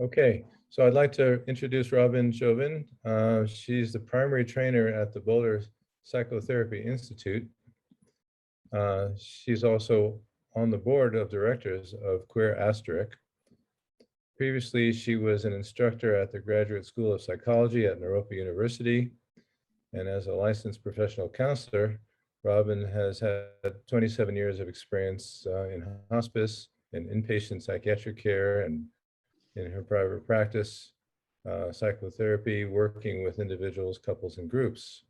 Okay, so I'd like to introduce Robyn Chauvin. She's the primary trainer at the Boulder Psychotherapy Institute. She's also on the board of directors of Queer Asterisk. Previously, she was an instructor at the Graduate School of Psychology at Naropa University. And as a licensed professional counselor, Robyn has had 27 years of experience in hospice and inpatient psychiatric care, and in her private practice, psychotherapy, working with individuals, couples, and groups.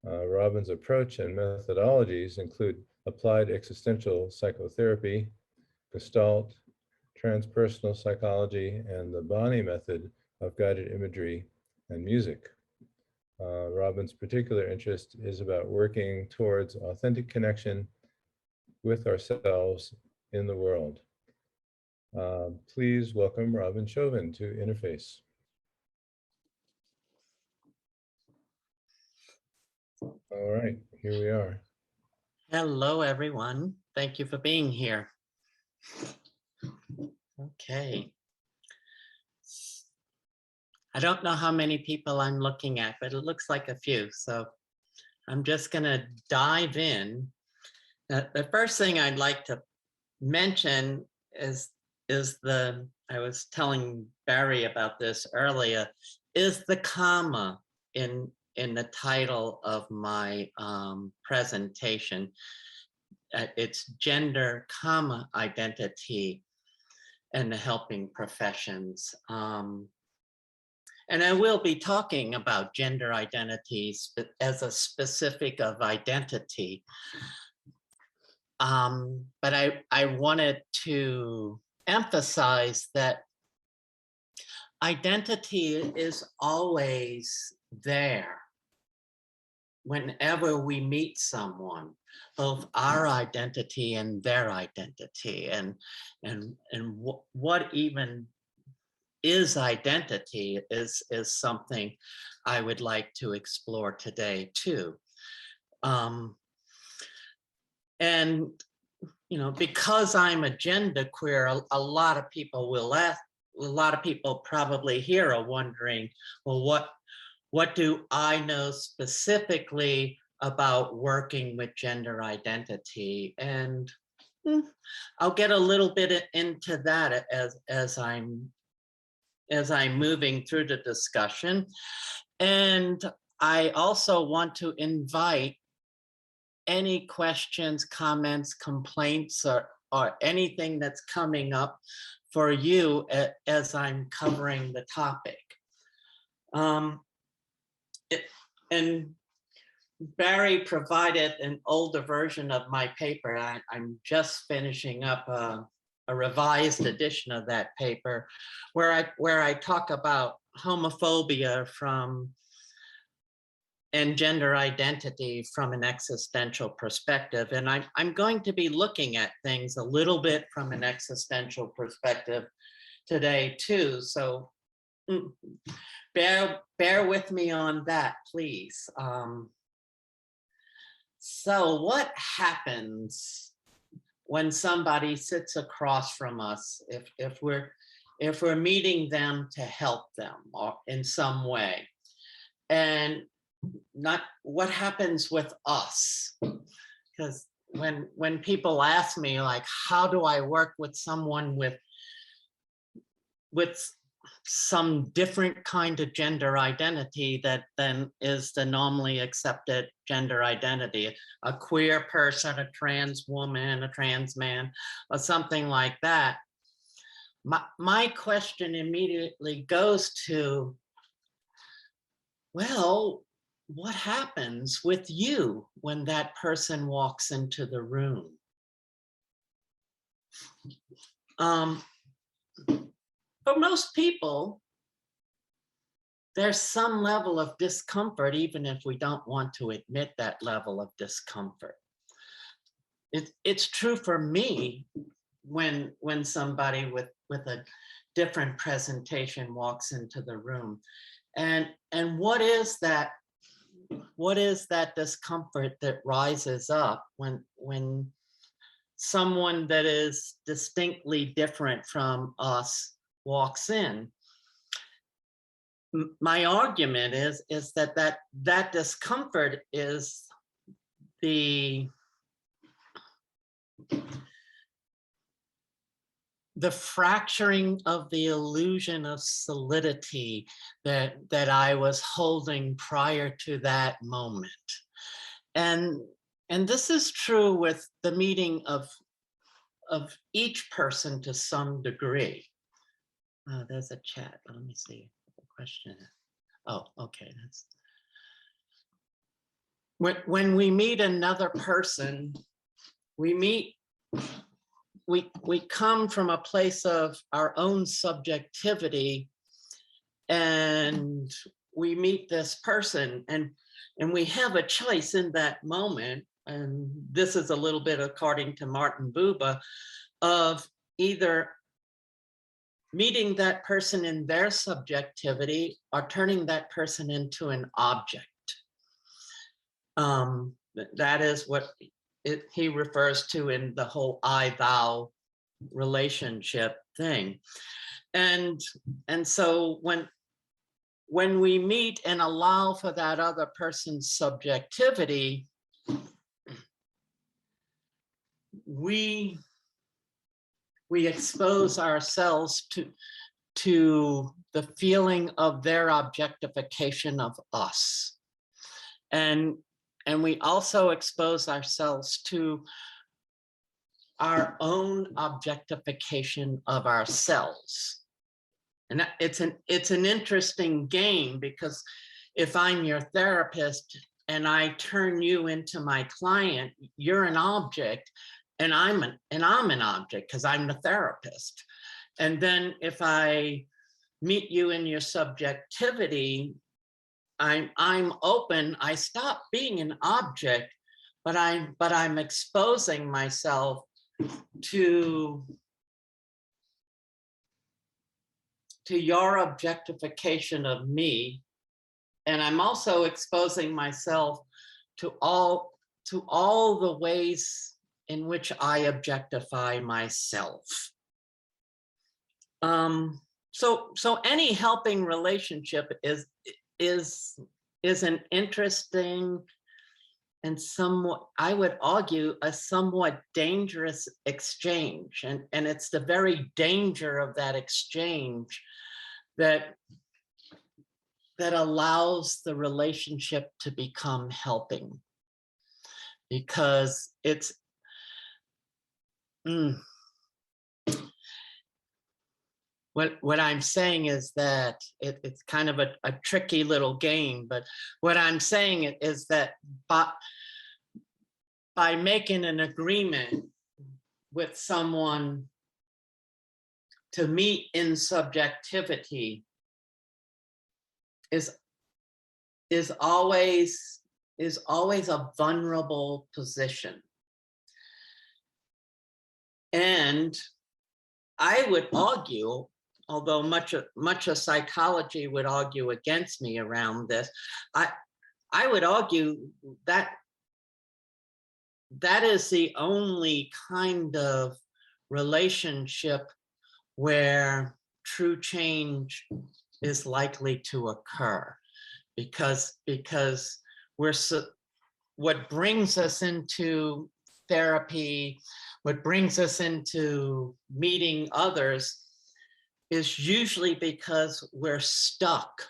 Robyn's approach and methodologies include applied existential psychotherapy, Gestalt, transpersonal psychology, and the Bani method of guided imagery and music. Robyn's particular interest is about working towards authentic connection with ourselves in the world. Please welcome Robyn Chauvin to Interface. All right, here we are. Hello, everyone. Thank you for being here. Okay. I don't know how many people I'm looking at, but it looks like a few. So I'm just going to dive in. The first thing I'd like to mention is I was telling Barry about this earlier, is the comma in the title of my presentation. It's gender, comma, identity, and the helping professions. And I will be talking about gender identities as a specific of identity. But I wanted to emphasize that identity is always there whenever we meet someone, both our identity and their identity, and what even is identity is something I would like to explore today too. And you know, because I'm a genderqueer, a lot of people will ask, a lot of people probably here are wondering, well, what do I know specifically about working with gender identity? And I'll get a little bit into that as I'm moving through the discussion. And I also want to invite any questions, comments, complaints, or anything that's coming up for you as I'm covering the topic. And Barry provided an older version of my paper. I'm just finishing up a revised edition of that paper where I talk about homophobia and gender identity from an existential perspective. And I'm going to be looking at things a little bit from an existential perspective today too. So bear with me on that, please. So what happens when somebody sits across from us, if we're meeting them to help them or in some way, and not what happens with us? Because when people ask me, like, how do I work with someone with some different kind of gender identity that then is the normally accepted gender identity, a queer person, a trans woman, a trans man, or something like that, my question immediately goes to, well, what happens with you when that person walks into the room? For most people, there's some level of discomfort, even if we don't want to admit that level of discomfort. It's true for me when somebody with a different presentation walks into the room. And what is that discomfort that rises up when someone that is distinctly different from us walks in? my argument is that discomfort is the fracturing of the illusion of solidity that I was holding prior to that moment. And this is true with the meeting of each person to some degree. There's a chat. Let me see the question. Oh, okay. That's when we meet another person, we come from a place of our own subjectivity, and we meet this person, and we have a choice in that moment. And this is a little bit according to Martin Buber, of either meeting that person in their subjectivity or turning that person into an object. That is what he refers to in the whole I-thou relationship thing. And so when we meet and allow for that other person's subjectivity, we expose ourselves to the feeling of their objectification of us. And we also expose ourselves to our own objectification of ourselves. And it's an interesting game, because if I'm your therapist and I turn you into my client, you're an object, and I'm an object because I'm the therapist. And then if I meet you in your subjectivity, I'm open. I stop being an object, but I'm exposing myself to your objectification of me, and I'm also exposing myself to all the ways in which I objectify myself. So any helping relationship is an interesting and somewhat, I would argue, a somewhat dangerous exchange. And it's the very danger of that exchange that allows the relationship to become helping. Because it's, what I'm saying is that it's kind of a tricky little game, but what I'm saying is that by making an agreement with someone to meet in subjectivity is always a vulnerable position. And I would argue, although much of psychology would argue against me around this, I would argue that that is the only kind of relationship where true change is likely to occur, because what brings us into therapy, what brings us into meeting others, is usually because we're stuck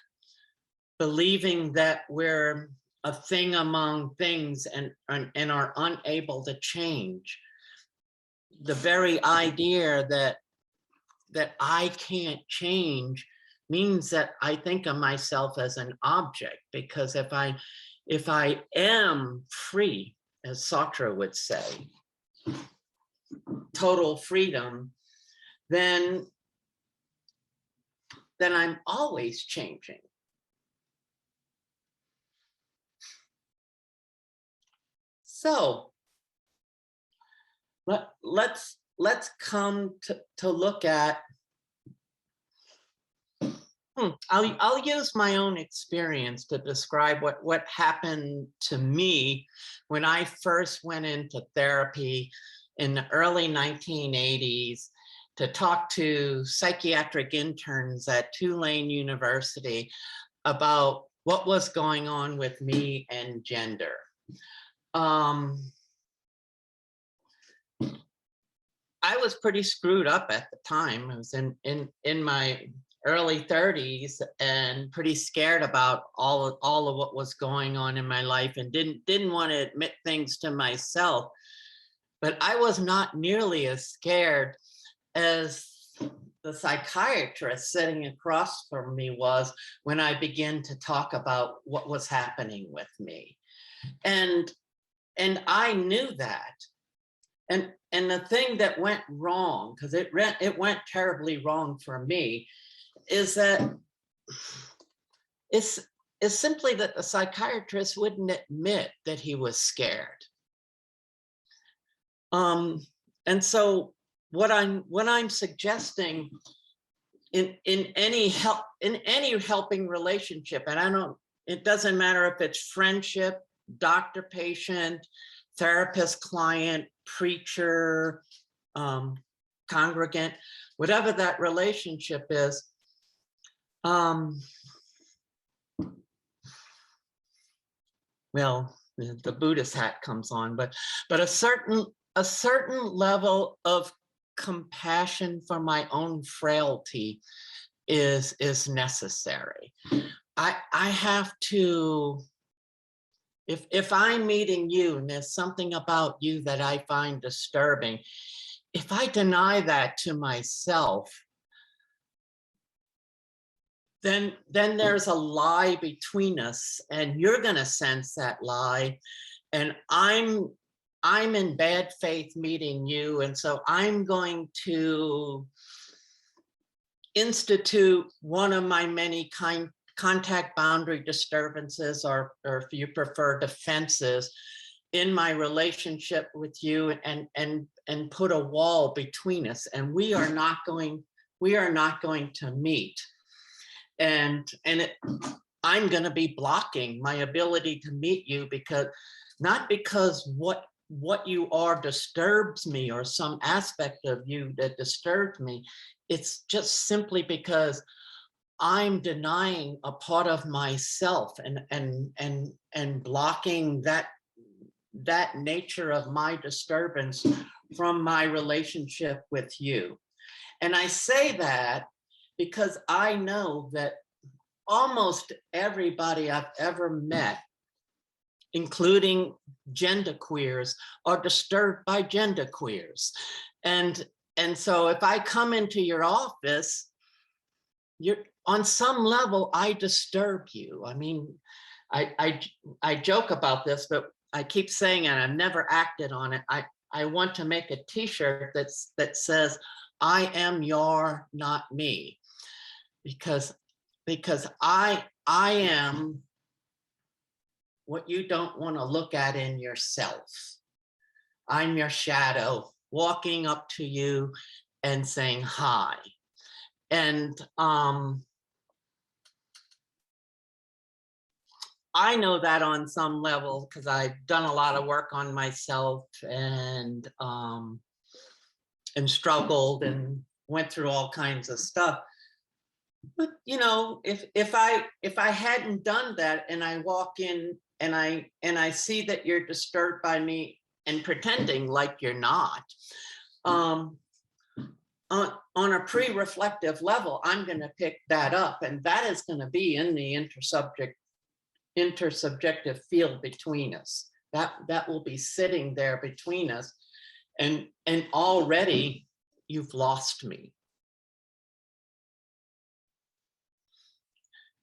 believing that we're a thing among things and are unable to change. The very idea that I can't change means that I think of myself as an object, because if I am free, as Sartre would say, total freedom, then I'm always changing. So let's come to look at, I'll use my own experience to describe what happened to me when I first went into therapy in the early 1980s. to talk to psychiatric interns at Tulane University about what was going on with me and gender. I was pretty screwed up at the time. I was in my early 30s and pretty scared about all of what was going on in my life, and didn't want to admit things to myself. But I was not nearly as scared as the psychiatrist sitting across from me was when I began to talk about what was happening with me. And I knew that. And the thing that went wrong, because it went terribly wrong for me, is that it's simply that the psychiatrist wouldn't admit that he was scared. And so what I'm suggesting in any helping relationship, and it doesn't matter if it's friendship, doctor-patient, therapist-client, preacher, congregant, whatever that relationship is, well, the Buddhist hat comes on, but a certain level of compassion for my own frailty is necessary. I have to, if I'm meeting you and there's something about you that I find disturbing, if I deny that to myself, then there's a lie between us, and you're going to sense that lie, and I'm in bad faith meeting you, and so I'm going to institute one of my many contact boundary disturbances, or if you prefer, defenses in my relationship with you, and put a wall between us, and we are not going to meet. And I'm going to be blocking my ability to meet you, because not because what you are disturbs me, or some aspect of you that disturbs me. It's just simply because I'm denying a part of myself and blocking that nature of my disturbance from my relationship with you. And I say that because I know that almost everybody I've ever met, including genderqueers, are disturbed by genderqueers. And so if I come into your office, on some level, I disturb you. I mean, I joke about this, but I keep saying it, I've never acted on it. I want to make a t-shirt that says, I am your, not me. Because I am what you don't want to look at in yourself. I'm your shadow walking up to you and saying hi. And I know that on some level because I've done a lot of work on myself and struggled and went through all kinds of stuff. But you know, if I hadn't done that, and I walk in and I see that you're disturbed by me and pretending like you're not, on a pre-reflective level, I'm going to pick that up, and that is going to be in the intersubjective field between us. That will be sitting there between us, and already you've lost me.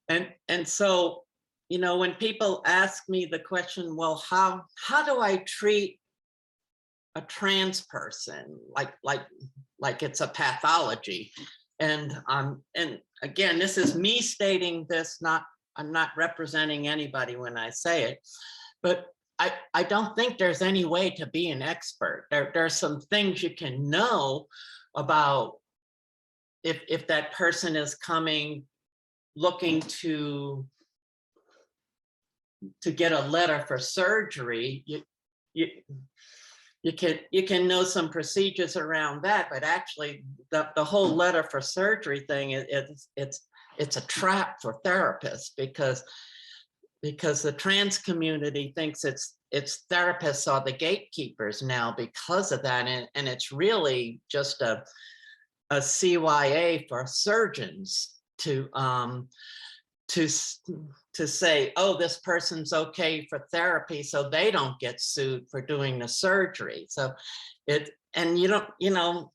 And so, you know, when people ask me the question, well, how do I treat a trans person like it's a pathology? And again, this is me stating this, I'm not representing anybody when I say it, but I don't think there's any way to be an expert. There's some things you can know about if that person is coming looking to get a letter for surgery. you can know some procedures around that, but actually the whole letter for surgery thing, it's a trap for therapists, because the trans community thinks it's therapists are the gatekeepers now because of that, and it's really just a CYA for surgeons to say, oh, this person's okay for therapy, so they don't get sued for doing the surgery. So and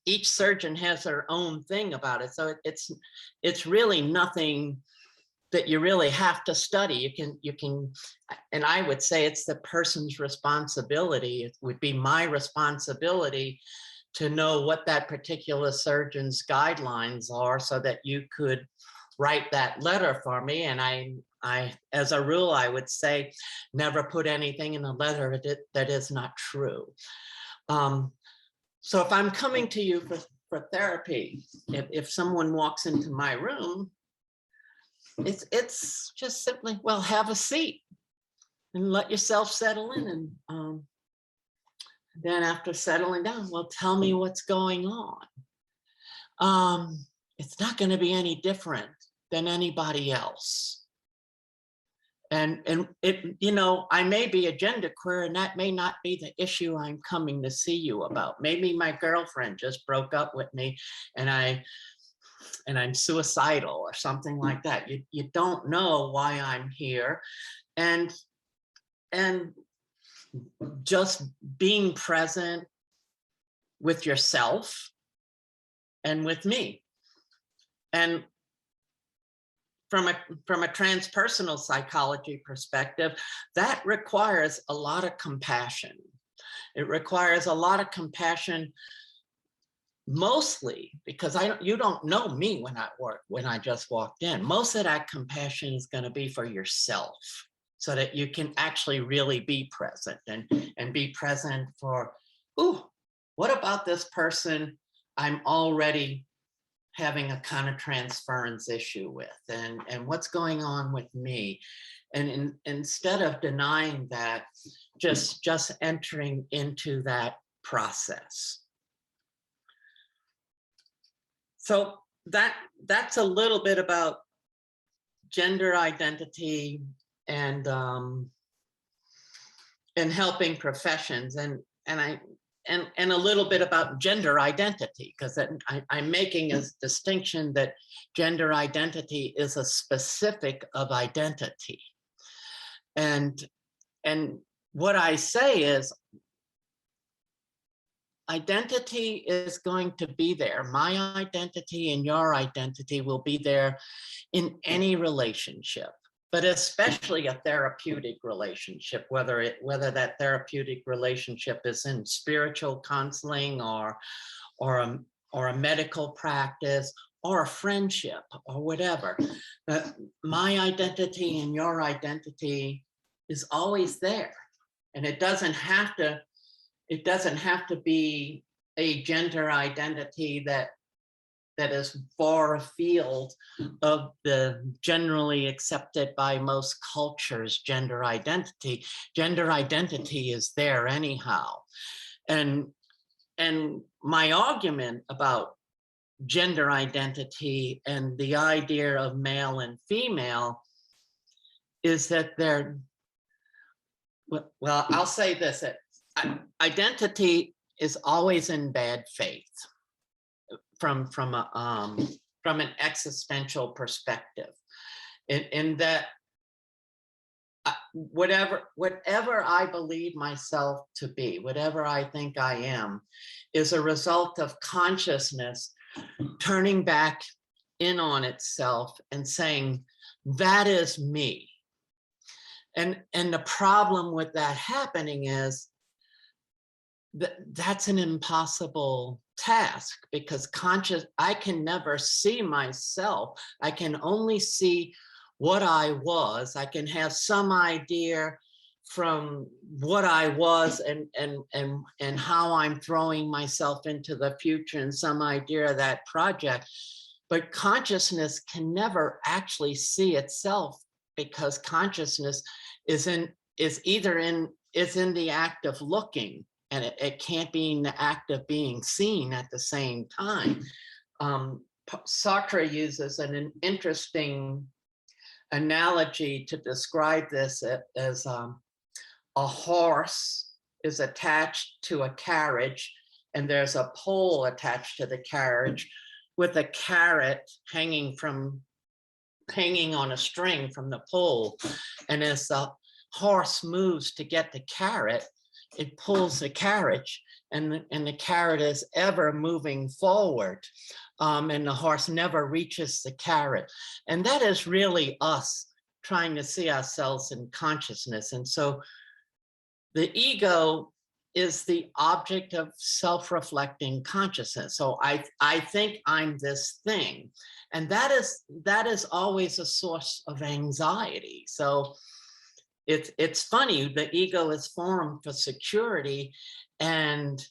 each surgeon has their own thing about it. So it's really nothing that you really have to study. You can, and I would say it's the person's responsibility. It would be my responsibility to know what that particular surgeon's guidelines are, so that you could write that letter for me. And I, as a rule, I would say, never put anything in the letter that is not true. So if I'm coming to you for therapy, if someone walks into my room, it's just simply, well, have a seat and let yourself settle in. And then after settling down, well, tell me what's going on. It's not going to be any different than anybody else. And it, I may be a genderqueer, and that may not be the issue I'm coming to see you about. Maybe my girlfriend just broke up with me, and I'm suicidal or something like that. You don't know why I'm here. And just being present with yourself and with me. And from a transpersonal psychology perspective, that requires a lot of compassion. It requires a lot of compassion, mostly because you don't know me when I just walked in. Most of that compassion is going to be for yourself, so that you can actually really be present and be present for, ooh, what about this person I'm already having a kind of transference issue with, and what's going on with me? And instead of denying that, just entering into that process. So that's a little bit about gender identity and helping professions, and a little bit about gender identity, because I'm making a distinction that gender identity is a specific of identity. And what I say is, identity is going to be there. My identity and your identity will be there in any relationship, but especially a therapeutic relationship, whether that therapeutic relationship is in spiritual counseling or a medical practice or a friendship or whatever. My identity and your identity is always there, and it doesn't have to be a gender identity that is far afield of the generally accepted by most cultures gender identity. Gender identity is there anyhow. And my argument about gender identity and the idea of male and female is that well, I'll say this, that identity is always in bad faith from an existential perspective, in that whatever I believe myself to be, whatever I think I am, is a result of consciousness turning back in on itself and saying, that is me. And the problem with that happening is that's an impossible task, because I can never see myself. I can only see what I was. I can have some idea from what I was and how I'm throwing myself into the future, and some idea of that project. But consciousness can never actually see itself, because consciousness is in the act of looking it can't be in the act of being seen at the same time. Sartre uses an interesting analogy to describe this as a horse is attached to a carriage, and there's a pole attached to the carriage with a carrot hanging on a string from the pole. And as the horse moves to get the carrot, it pulls the carriage, and the carrot is ever moving forward. And the horse never reaches the carrot. And that is really us trying to see ourselves in consciousness. And so the ego is the object of self-reflecting consciousness. So I think I'm this thing. And that is always a source of anxiety. So it's funny, the ego is formed for security, and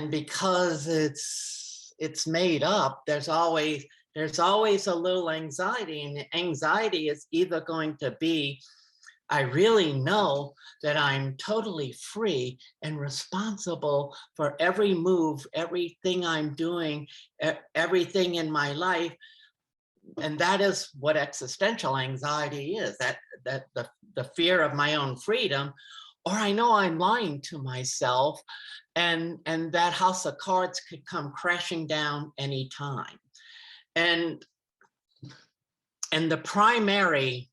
because it's made up, there's always a little anxiety, and the anxiety is either going to be, I really know that I'm totally free and responsible for every move, everything I'm doing, everything in my life. And that is what existential anxiety is, that the fear of my own freedom. Or I know I'm lying to myself, and that house of cards could come crashing down anytime. And the primary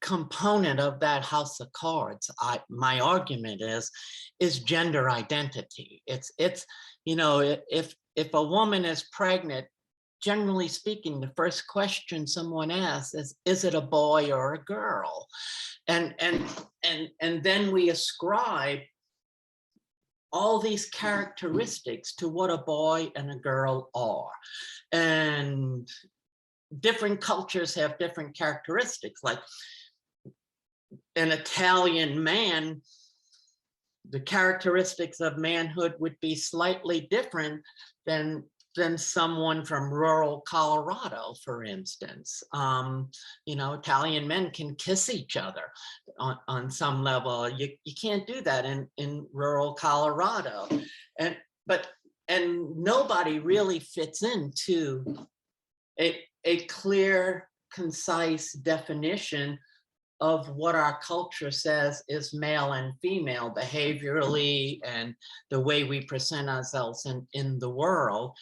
component of that house of cards, my argument is gender identity. It's you know, if a woman is pregnant, generally speaking, the first question someone asks is it a boy or a girl? And then we ascribe all these characteristics to what a boy and a girl are. And different cultures have different characteristics. Like an Italian man, the characteristics of manhood would be slightly different than someone from rural Colorado, for instance. You know, Italian men can kiss each other on some level. You can't do that in rural Colorado. And nobody really fits into a clear, concise definition of what our culture says is male and female behaviorally, and the way we present ourselves in the world.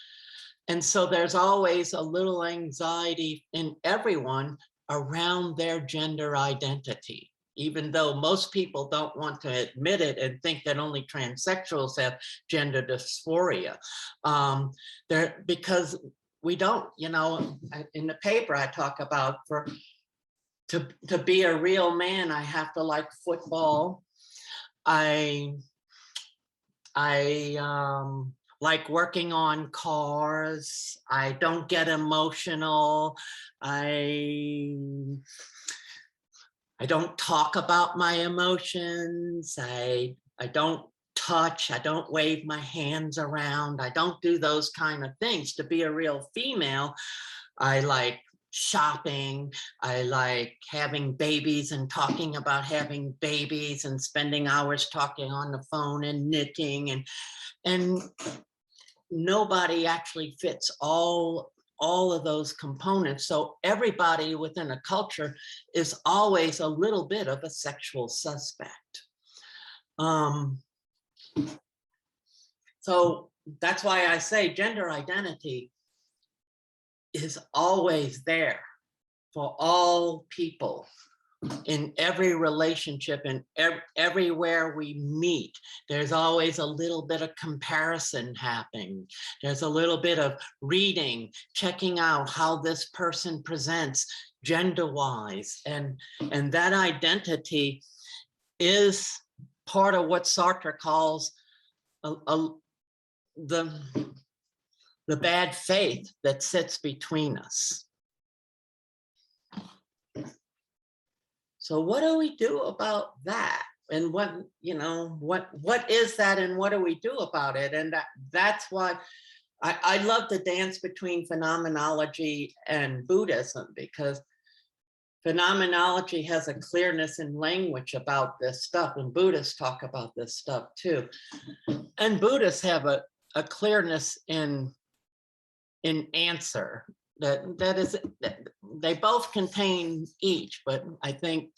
And so there's always a little anxiety in everyone around their gender identity, even though most people don't want to admit it and think that only transsexuals have gender dysphoria. Because we don't, you know, in the paper I talk about to be a real man, I have to like football. I like working on cars. I don't get emotional. I don't talk about my emotions. I don't touch. I don't wave my hands around. I don't do those kind of things. To be a real female, I like shopping. I like having babies and talking about having babies and spending hours talking on the phone and knitting, and nobody actually fits all of those components. So everybody within a culture is always a little bit of a sexual suspect. So that's why I say gender identity is always there for all people in every relationship and everywhere we meet. There's always a little bit of comparison happening. There's a little bit of reading, checking out how this person presents gender-wise. And that identity is part of what Sartre calls the bad faith that sits between us. So what do we do about that? And what is that, and what do we do about it? And that's why I love the dance between phenomenology and Buddhism, because phenomenology has a clearness in language about this stuff, and Buddhists talk about this stuff too. And Buddhists have a clearness in answer that is, they both contain each, but I think,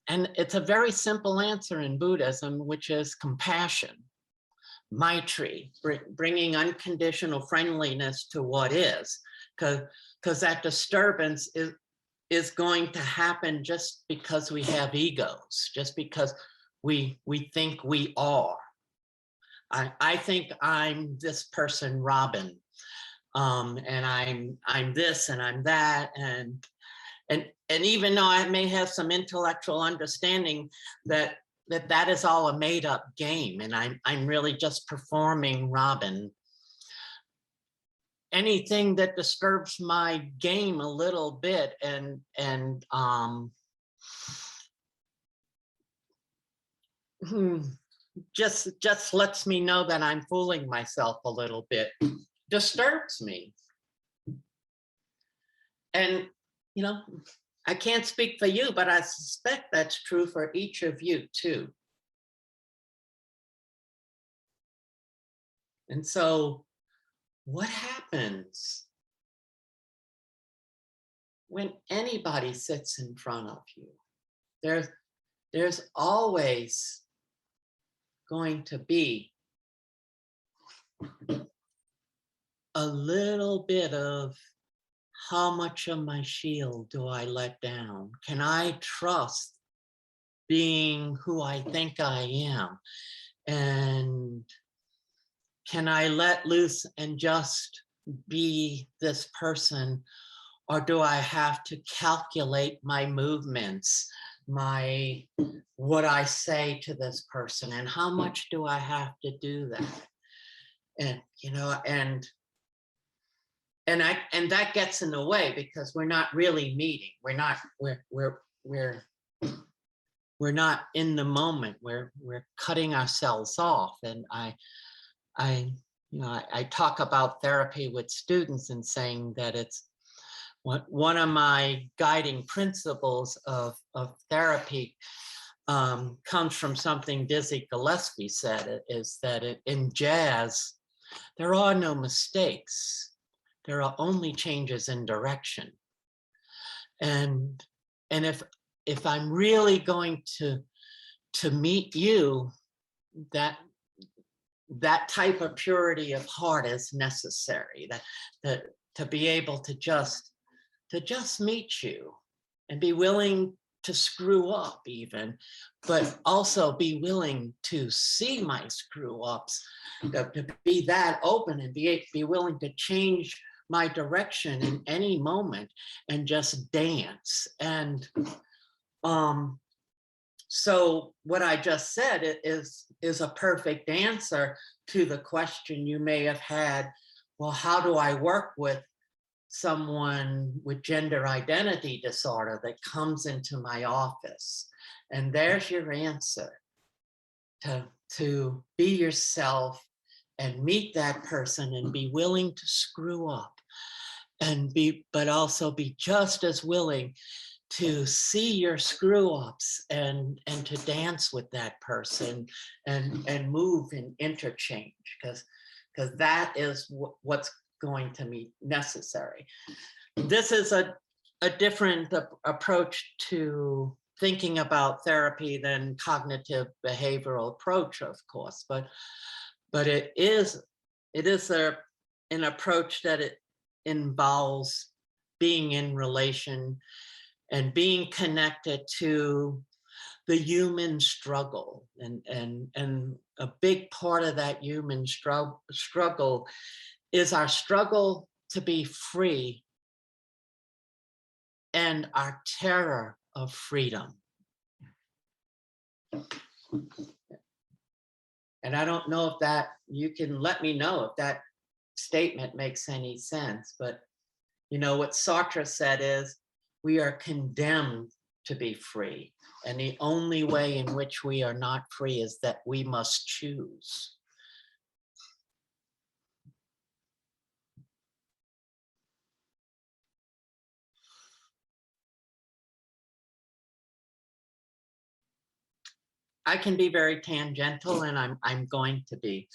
and it's a very simple answer in Buddhism, which is compassion, maitri, bringing unconditional friendliness to what is, because that disturbance is going to happen just because we have egos, just because we think we are. I think I'm this person, Robyn, and I'm this and I'm that, and even though I may have some intellectual understanding that is all a made up game, and I'm really just performing Robyn. Anything that disturbs my game a little bit and just lets me know that I'm fooling myself a little bit, disturbs me. And, you know, I can't speak for you, but I suspect that's true for each of you too. And so what happens when anybody sits in front of you? There's always going to be a little bit of, how much of my shield do I let down? Can I trust being who I think I am? And can I let loose and just be this person? Or do I have to calculate my movements, what I say to this person, and how much do I have to do that? And, you know, and that gets in the way because we're not really meeting. We're not in the moment. We're cutting ourselves off. And I talk about therapy with students and saying that it's one of my guiding principles of therapy comes from something Dizzy Gillespie said, is that in jazz, there are no mistakes. There are only changes in direction. And if I'm really going to meet you, that type of purity of heart is necessary, that to be able to just meet you and be willing to screw up even, but also be willing to see my screw ups, to be that open and be willing to change my direction in any moment and just dance. And so what I just said is a perfect answer to the question you may have had, well, how do I work with someone with gender identity disorder that comes into my office? And there's your answer, to be yourself and meet that person and be willing to screw up, but also be just as willing to see your screw ups and to dance with that person and move in interchange, because that is what's going to be necessary. This is a different approach to thinking about therapy than cognitive behavioral approach, of course, but it is an approach that it involves being in relation and being connected to the human struggle, and a big part of that human struggle is our struggle to be free and our terror of freedom. And I don't know if that, you can let me know if that statement makes any sense, but you know what Sartre said is, we are condemned to be free. And the only way in which we are not free is that we must choose. can be very tangential, and I'm going to be.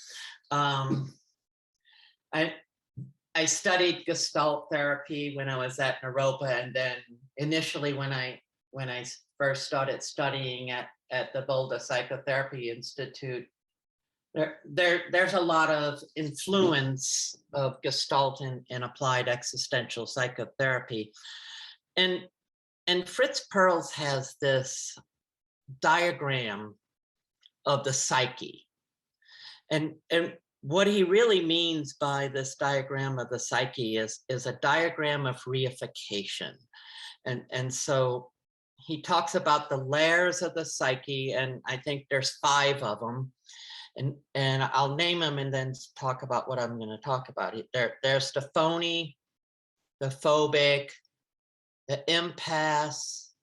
I studied Gestalt therapy when I was at Naropa, and then initially when I first started studying at the Boulder Psychotherapy Institute, there's a lot of influence of Gestalt in applied existential psychotherapy, and Fritz Perls has this diagram of the psyche, and what he really means by this diagram of the psyche is a diagram of reification. And so he talks about the layers of the psyche, and I think there's 5 of them. And I'll name them and then talk about what I'm going to talk about. There's the phony, the phobic, the impasse,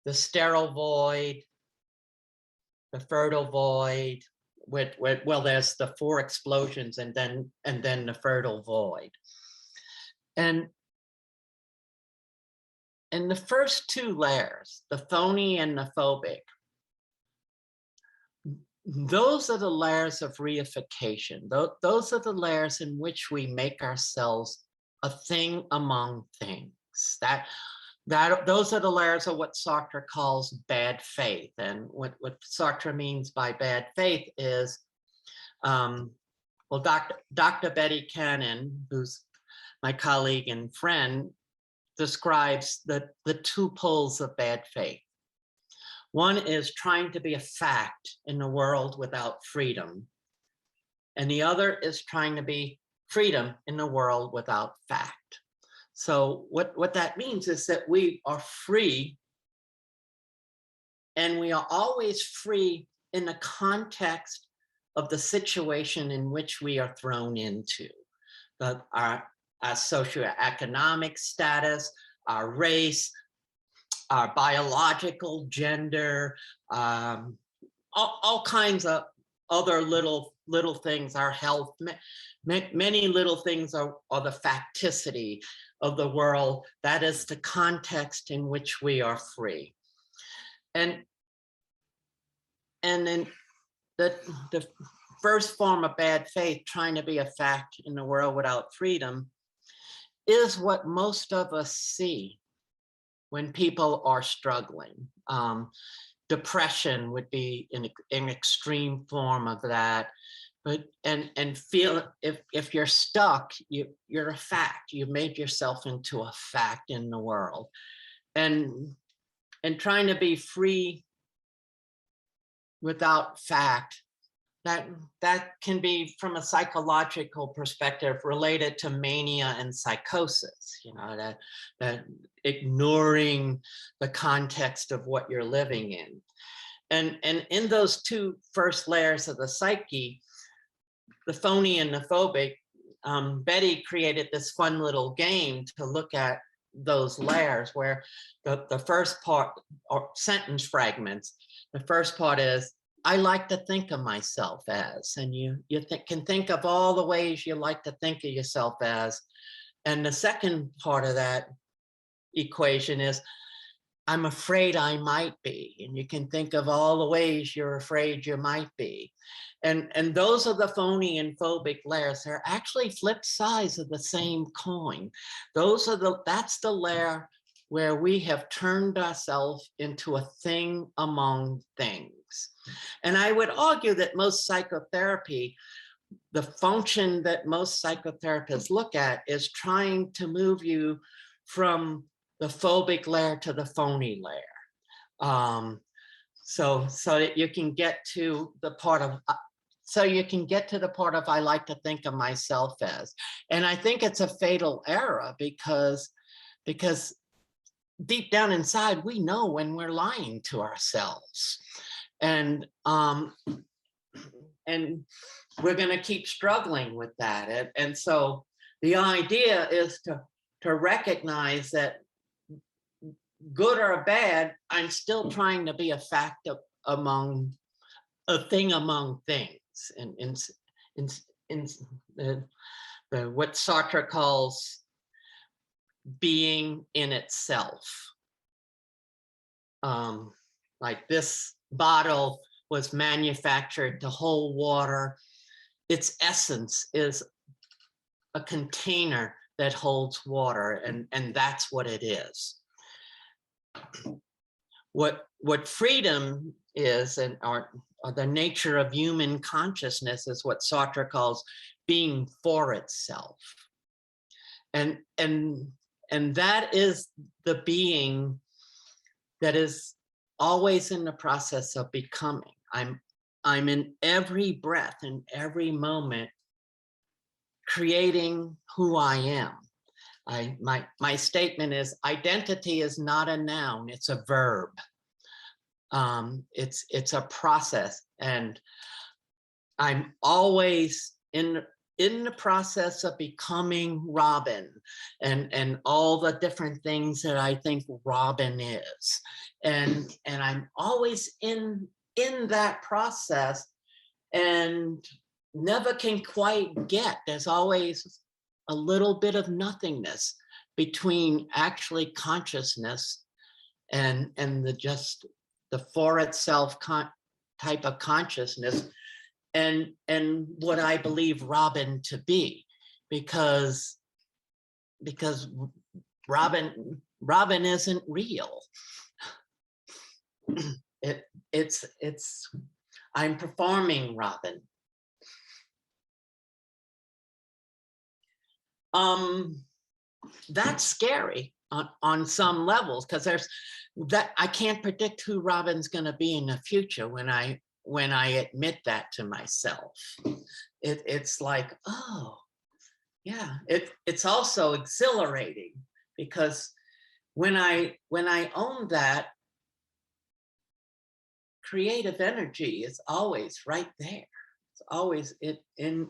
the sterile void, the fertile void, well, there's the 4 explosions and then the fertile void. And the first 2 layers, the phony and the phobic, those are the layers of reification. Those are the layers in which we make ourselves a thing among things. Those are the layers of what Sartre calls bad faith. And what Sartre means by bad faith is, well, Dr. Betty Cannon, who's my colleague and friend, describes the 2 poles of bad faith. One is trying to be a fact in the world without freedom. And the other is trying to be freedom in the world without fact. So what that means is that we are free, and we are always free in the context of the situation in which we are thrown into. Our socioeconomic status, our race, our biological gender, all kinds of other little things, our health, many little things are the facticity of the world. That is the context in which we are free. And then the first form of bad faith, trying to be a fact in the world without freedom, is what most of us see when people are struggling. Depression would be an extreme form of that. But and feel if you're stuck, you're a fact. You made yourself into a fact in the world, and trying to be free without fact. That can be, from a psychological perspective, related to mania and psychosis. You know, that ignoring the context of what you're living in, and in those 2 first layers of the psyche, the phony and the phobic, Betty created this fun little game to look at those layers, where the first part, or sentence fragments, the first part is, I like to think of myself as, and you can think of all the ways you like to think of yourself as. And the second part of that equation is, I'm afraid I might be, and you can think of all the ways you're afraid you might be. And those are the phony and phobic layers. They're actually flip sides of the same coin. That's the layer where we have turned ourselves into a thing among things. And I would argue that most psychotherapy, the function that most psychotherapists look at, is trying to move you from the phobic layer to the phony layer. So that you can get to the part of, I like to think of myself as. And I think it's a fatal error, because deep down inside, we know when we're lying to ourselves. And we're going to keep struggling with that. And so the idea is to recognize that, good or bad, I'm still trying to be a fact among a thing among things. In what Sartre calls being in itself. Like this bottle was manufactured to hold water. Its essence is a container that holds water, and that's what it is. What freedom is, and or the nature of human consciousness, is what Sartre calls being for itself. And that is the being that is always in the process of becoming. I'm in every breath, in every moment, creating who I am. My statement is, identity is not a noun, it's a verb. It's a process, and I'm always in the process of becoming Robyn, and all the different things that I think Robyn is, and I'm always in that process, and never can quite get. There's always a little bit of nothingness between actually consciousness and the for itself type of consciousness, and what I believe Robyn to be, because Robyn isn't real. It's I'm performing Robyn. That's scary on some levels, because there's that I can't predict who Robyn's going to be in the future when I admit that to myself. It's like, oh yeah, it's also exhilarating, because when I own that, creative energy is always right there. It's always in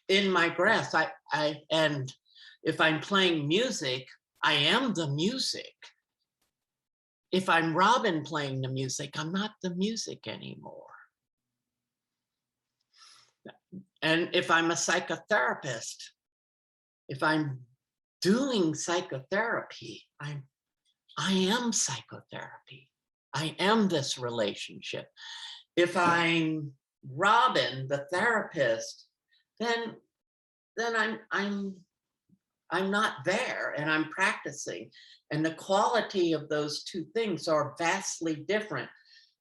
my grasp. And if I'm playing music, I am the music. If I'm Robyn playing the music, I'm not the music anymore. And if I'm a psychotherapist, if I'm doing psychotherapy, I am psychotherapy. I am this relationship. If I'm Robyn, the therapist, then I'm not there, and I'm practicing. And the quality of those two things are vastly different.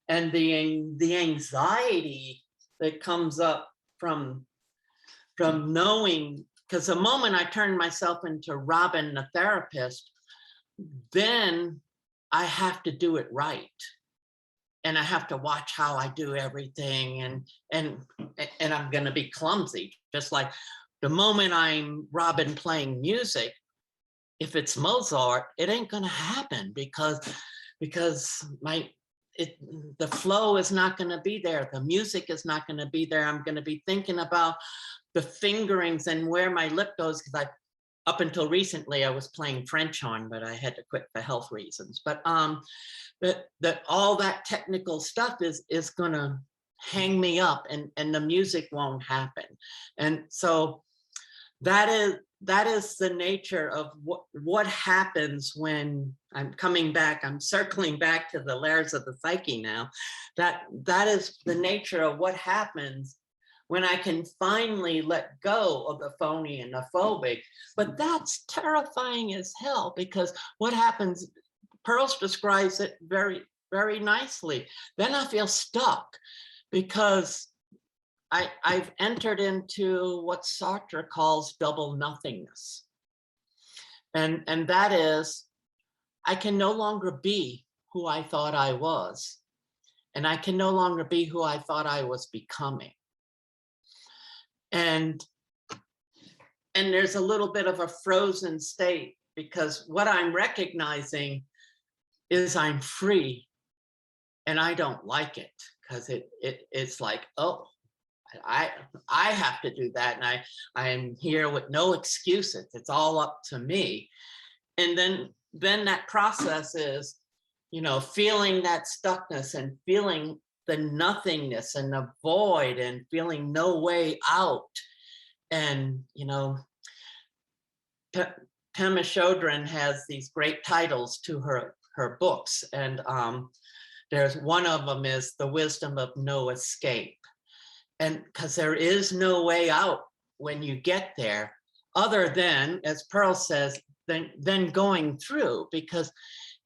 And the anxiety that comes up from knowing, because the moment I turn myself into Robyn, the therapist, then I have to do it right. And I have to watch how I do everything, and I'm going to be clumsy. Just like the moment I'm Robyn playing music, if it's Mozart, it ain't going to happen, because the flow is not going to be there. The music is not going to be there. I'm going to be thinking about the fingerings and where my lip goes, because up until recently I was playing French horn, but I had to quit for health reasons. But that all that technical stuff is going to hang me up, and the music won't happen. And so that is the nature of what happens when I'm coming back. I'm circling back to the layers of the psyche now. That is the nature of what happens when I can finally let go of the phony and the phobic. But that's terrifying as hell, because what happens, Pearls describes it very, very nicely. Then I feel stuck, because I've entered into what Sartre calls double nothingness. And that is, I can no longer be who I thought I was, and I can no longer be who I thought I was becoming. And there's a little bit of a frozen state, because what I'm recognizing is I'm free, and I don't like it, because it's like, oh, I have to do that, and I'm here with no excuses. It's all up to me. And then that process is, feeling that stuckness, and feeling the nothingness and the void, and feeling no way out. And Pema Chodron has these great titles to her books, and there's one of them is the wisdom of no escape. And because there is no way out when you get there, other than, as Pearl says, then going through. Because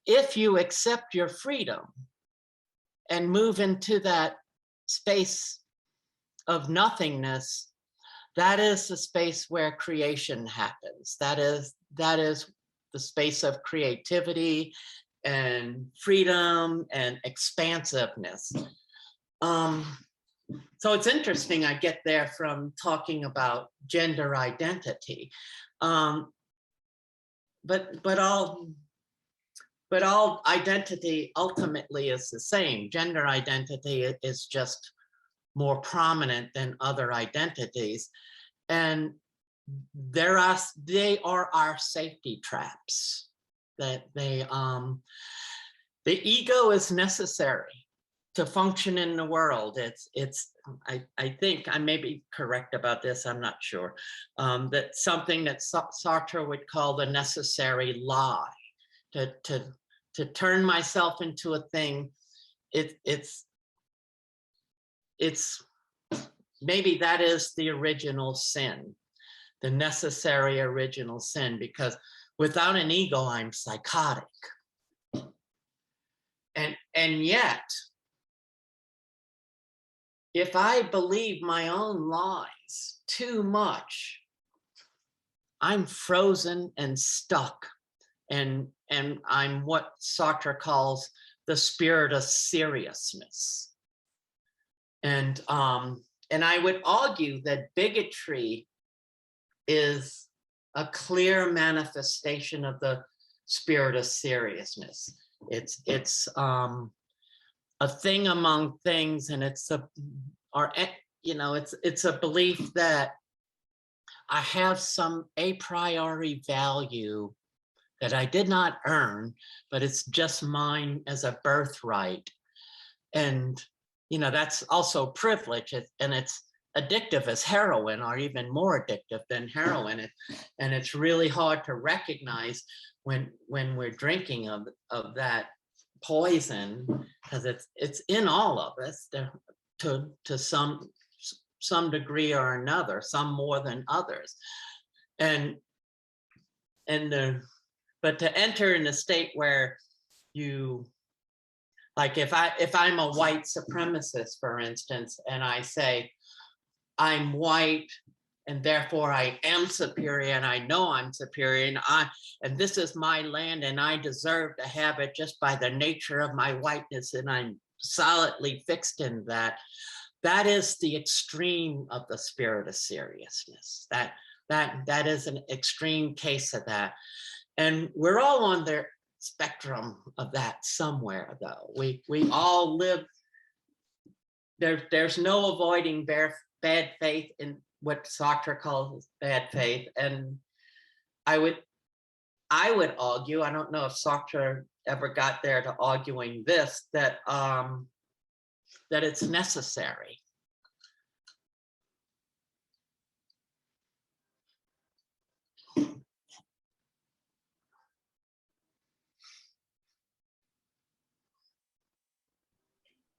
if you accept your freedom and move into that space of nothingness, that is the space where creation happens. That is the space of creativity and freedom and expansiveness. So it's interesting I get there from talking about gender identity. But all identity ultimately is the same. Gender identity is just more prominent than other identities. And they are our safety traps. That the ego is necessary to function in the world. I think I may be correct about this, I'm not sure. That something that Sartre would call the necessary lie. To turn myself into a thing, it's maybe that is the original sin, the necessary original sin, because without an ego, I'm psychotic. And yet, if I believe my own lies too much, I'm frozen and stuck. And I'm what Sartre calls the spirit of seriousness. And I would argue that bigotry is a clear manifestation of the spirit of seriousness. It's a thing among things, and it's a belief that I have some a priori value that I did not earn, but it's just mine as a birthright. And that's also privilege, and it's addictive as heroin, or even more addictive than heroin. And it's really hard to recognize when we're drinking of that poison, because it's in all of us to some degree or another, some more than others. But to enter in a state where you, like if I'm a white supremacist, for instance, and I say, I'm white and therefore I am superior, and I know I'm superior, and this is my land and I deserve to have it just by the nature of my whiteness, and I'm solidly fixed in that. That is the extreme of the spirit of seriousness. That is an extreme case of that. And we're all on the spectrum of that somewhere, though. We all live, there's no avoiding bad faith in what Sartre calls bad faith. And I would argue, I don't know if Sartre ever got there to arguing this, that it's necessary.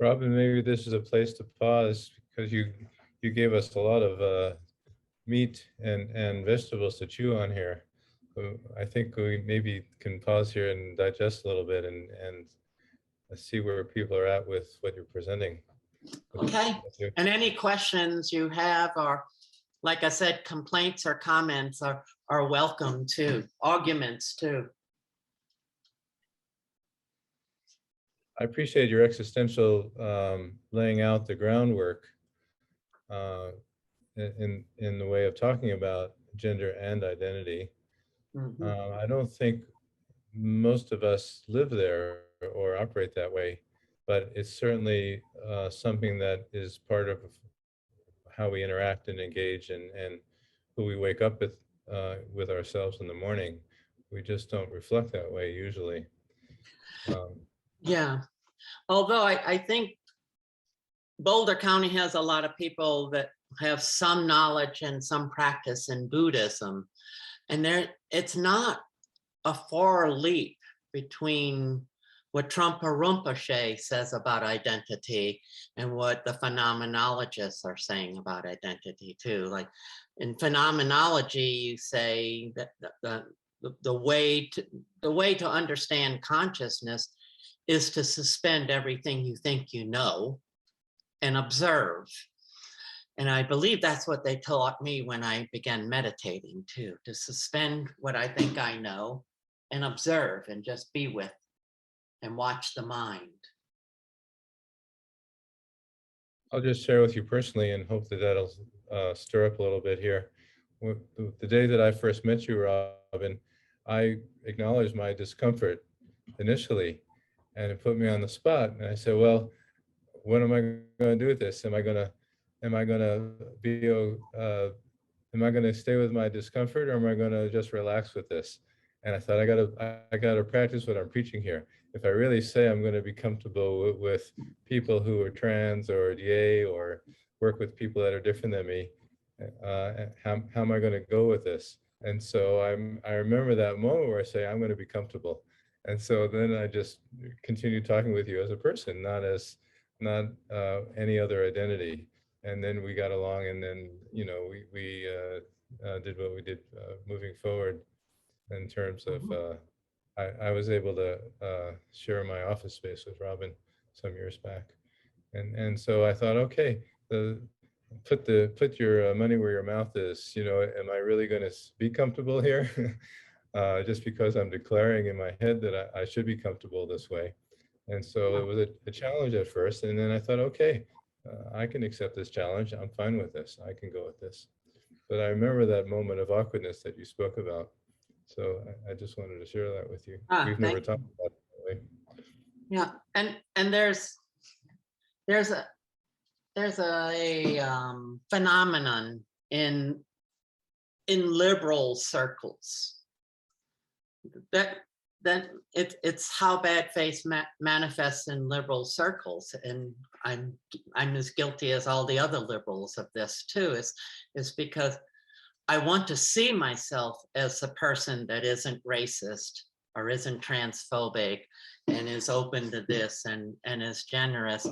Robyn, maybe this is a place to pause, because you gave us a lot of meat and vegetables to chew on here. I think we maybe can pause here and digest a little bit and see where people are at with what you're presenting. Okay. And any questions you have, or like I said, complaints or comments are welcome too. Arguments too. I appreciate your existential laying out the groundwork in the way of talking about gender and identity. Mm-hmm. I don't think most of us live there or operate that way, but it's certainly something that is part of how we interact and engage, and who we wake up with ourselves in the morning. We just don't reflect that way usually. Yeah, although I think Boulder County has a lot of people that have some knowledge and some practice in Buddhism, and it's not a far leap between what Trungpa says about identity and what the phenomenologists are saying about identity too. Like in phenomenology, you say that the way to understand consciousness is to suspend everything you think you know and observe. And I believe that's what they taught me when I began meditating too, to suspend what I think I know and observe and just be with and watch the mind. I'll just share with you personally and hope that that'll stir up a little bit here. The day that I first met you, Robyn, I acknowledged my discomfort initially, and it put me on the spot. And I said, well, what am I going to do with this? Am I going to be, am I going to stay with my discomfort, or am I going to just relax with this? And I thought, I got to practice what I'm preaching here. If I really say I'm going to be comfortable with people who are trans or gay or work with people that are different than me, how am I going to go with this? And so I remember that moment where I say, I'm going to be comfortable. And so then I just continue talking with you as a person, not any other identity. And then we got along, and then, you know, we did what we did moving forward in terms of, I was able to share my office space with Robyn some years back. And so I thought, okay, put your money where your mouth is. You know, am I really going to be comfortable here? Just because I'm declaring in my head that I should be comfortable this way. And so it was a challenge at first. And then I thought, okay, I can accept this challenge. I'm fine with this. I can go with this. But I remember that moment of awkwardness that you spoke about. So I just wanted to share that with you. We've never talked about it that way. Yeah, and there's a phenomenon in liberal circles that it's how bad faith manifests in liberal circles, and I'm as guilty as all the other liberals of this too. Is because I want to see myself as a person that isn't racist or isn't transphobic and is open to this and is generous,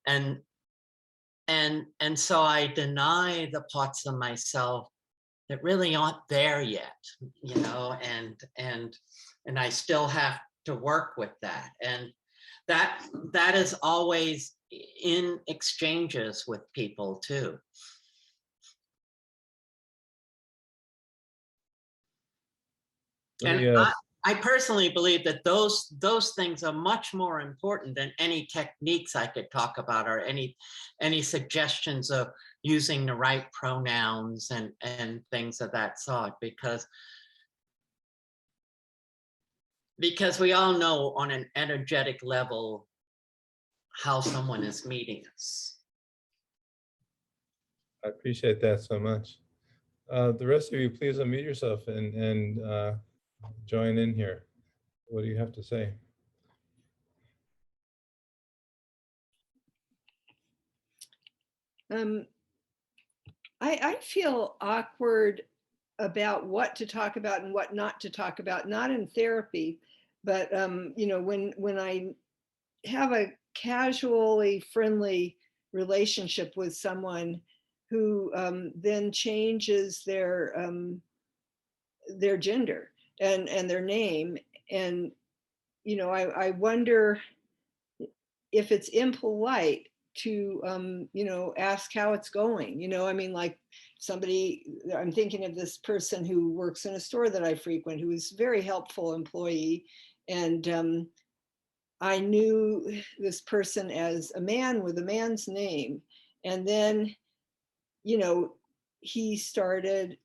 and so I deny the parts of myself that really aren't there yet, you know, and I still have to work with that, and that is always in exchanges with people too. And I personally believe that those things are much more important than any techniques I could talk about, or any suggestions of using the right pronouns and things of that sort, because we all know on an energetic level how someone is meeting us. I appreciate that so much. The rest of you, please unmute yourself and join in here. What do you have to say? I feel awkward about what to talk about and what not to talk about, not in therapy, but you know, when I have a casually friendly relationship with someone who then changes their gender and their name, and you know, I wonder if it's impolite to you know, ask how it's going. You know, I mean, like somebody, I'm thinking of this person who works in a store that I frequent, who is a very helpful employee, and I knew this person as a man with a man's name, and then, you know, he started,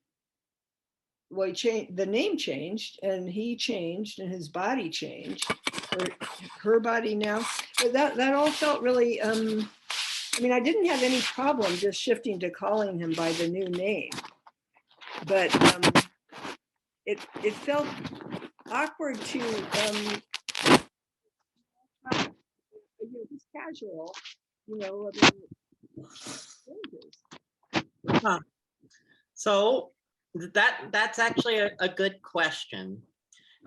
well, he changed, the name changed, and he changed, and his body changed, or her body now. But that all felt really, I mean, I didn't have any problem just shifting to calling him by the new name, but it felt awkward to, you know, just casual, you know, I mean, changes. So that's actually a good question.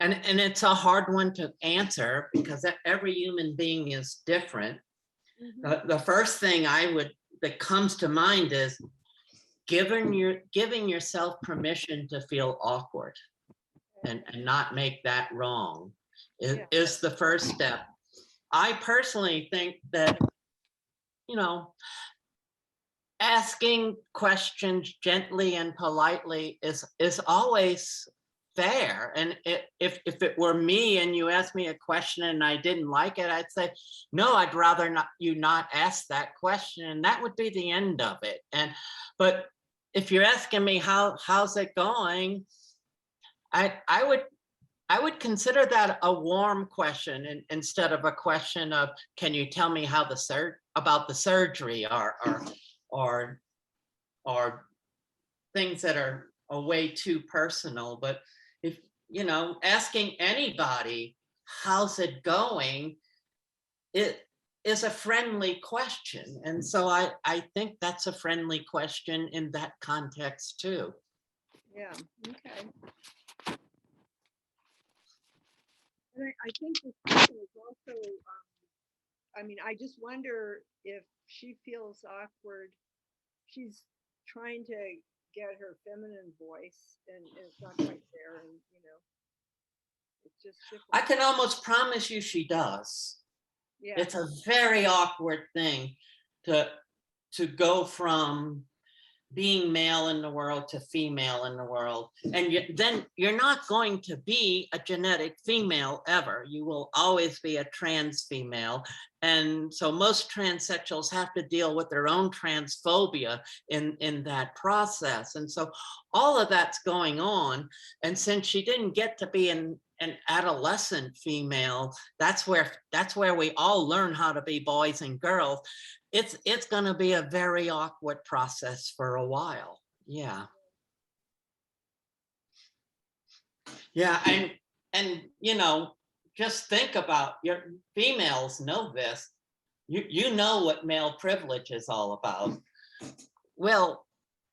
And it's a hard one to answer because every human being is different. The first thing that comes to mind is giving yourself permission to feel awkward and not make that wrong is the first step. I personally think that, you know, asking questions gently and politely is always fair. And if it were me and you asked me a question and I didn't like it, I'd say, no, I'd rather you not ask that question, and that would be the end of it. But if you're asking me how's it going, I would consider that a warm question instead of a question of, can you tell me how about the surgery or things that are way too personal. But if, you know, asking anybody, how's it going, it is a friendly question. And so I think that's a friendly question in that context too. Yeah, okay. And I think this person is also, I mean, I just wonder if she feels awkward. She's trying to get her feminine voice and it's not quite there, and you know, it's just difficult. I can almost promise you she does. Yeah. It's a very awkward thing to go from being male in the world to female in the world. And then you're not going to be a genetic female ever. You will always be a trans female. And so most transsexuals have to deal with their own transphobia in that process. And so all of that's going on. And since she didn't get to be an adolescent female, that's where we all learn how to be boys and girls. It's going to be a very awkward process for a while. Yeah. And you know, just think about, your females know this. You know what male privilege is all about. Well,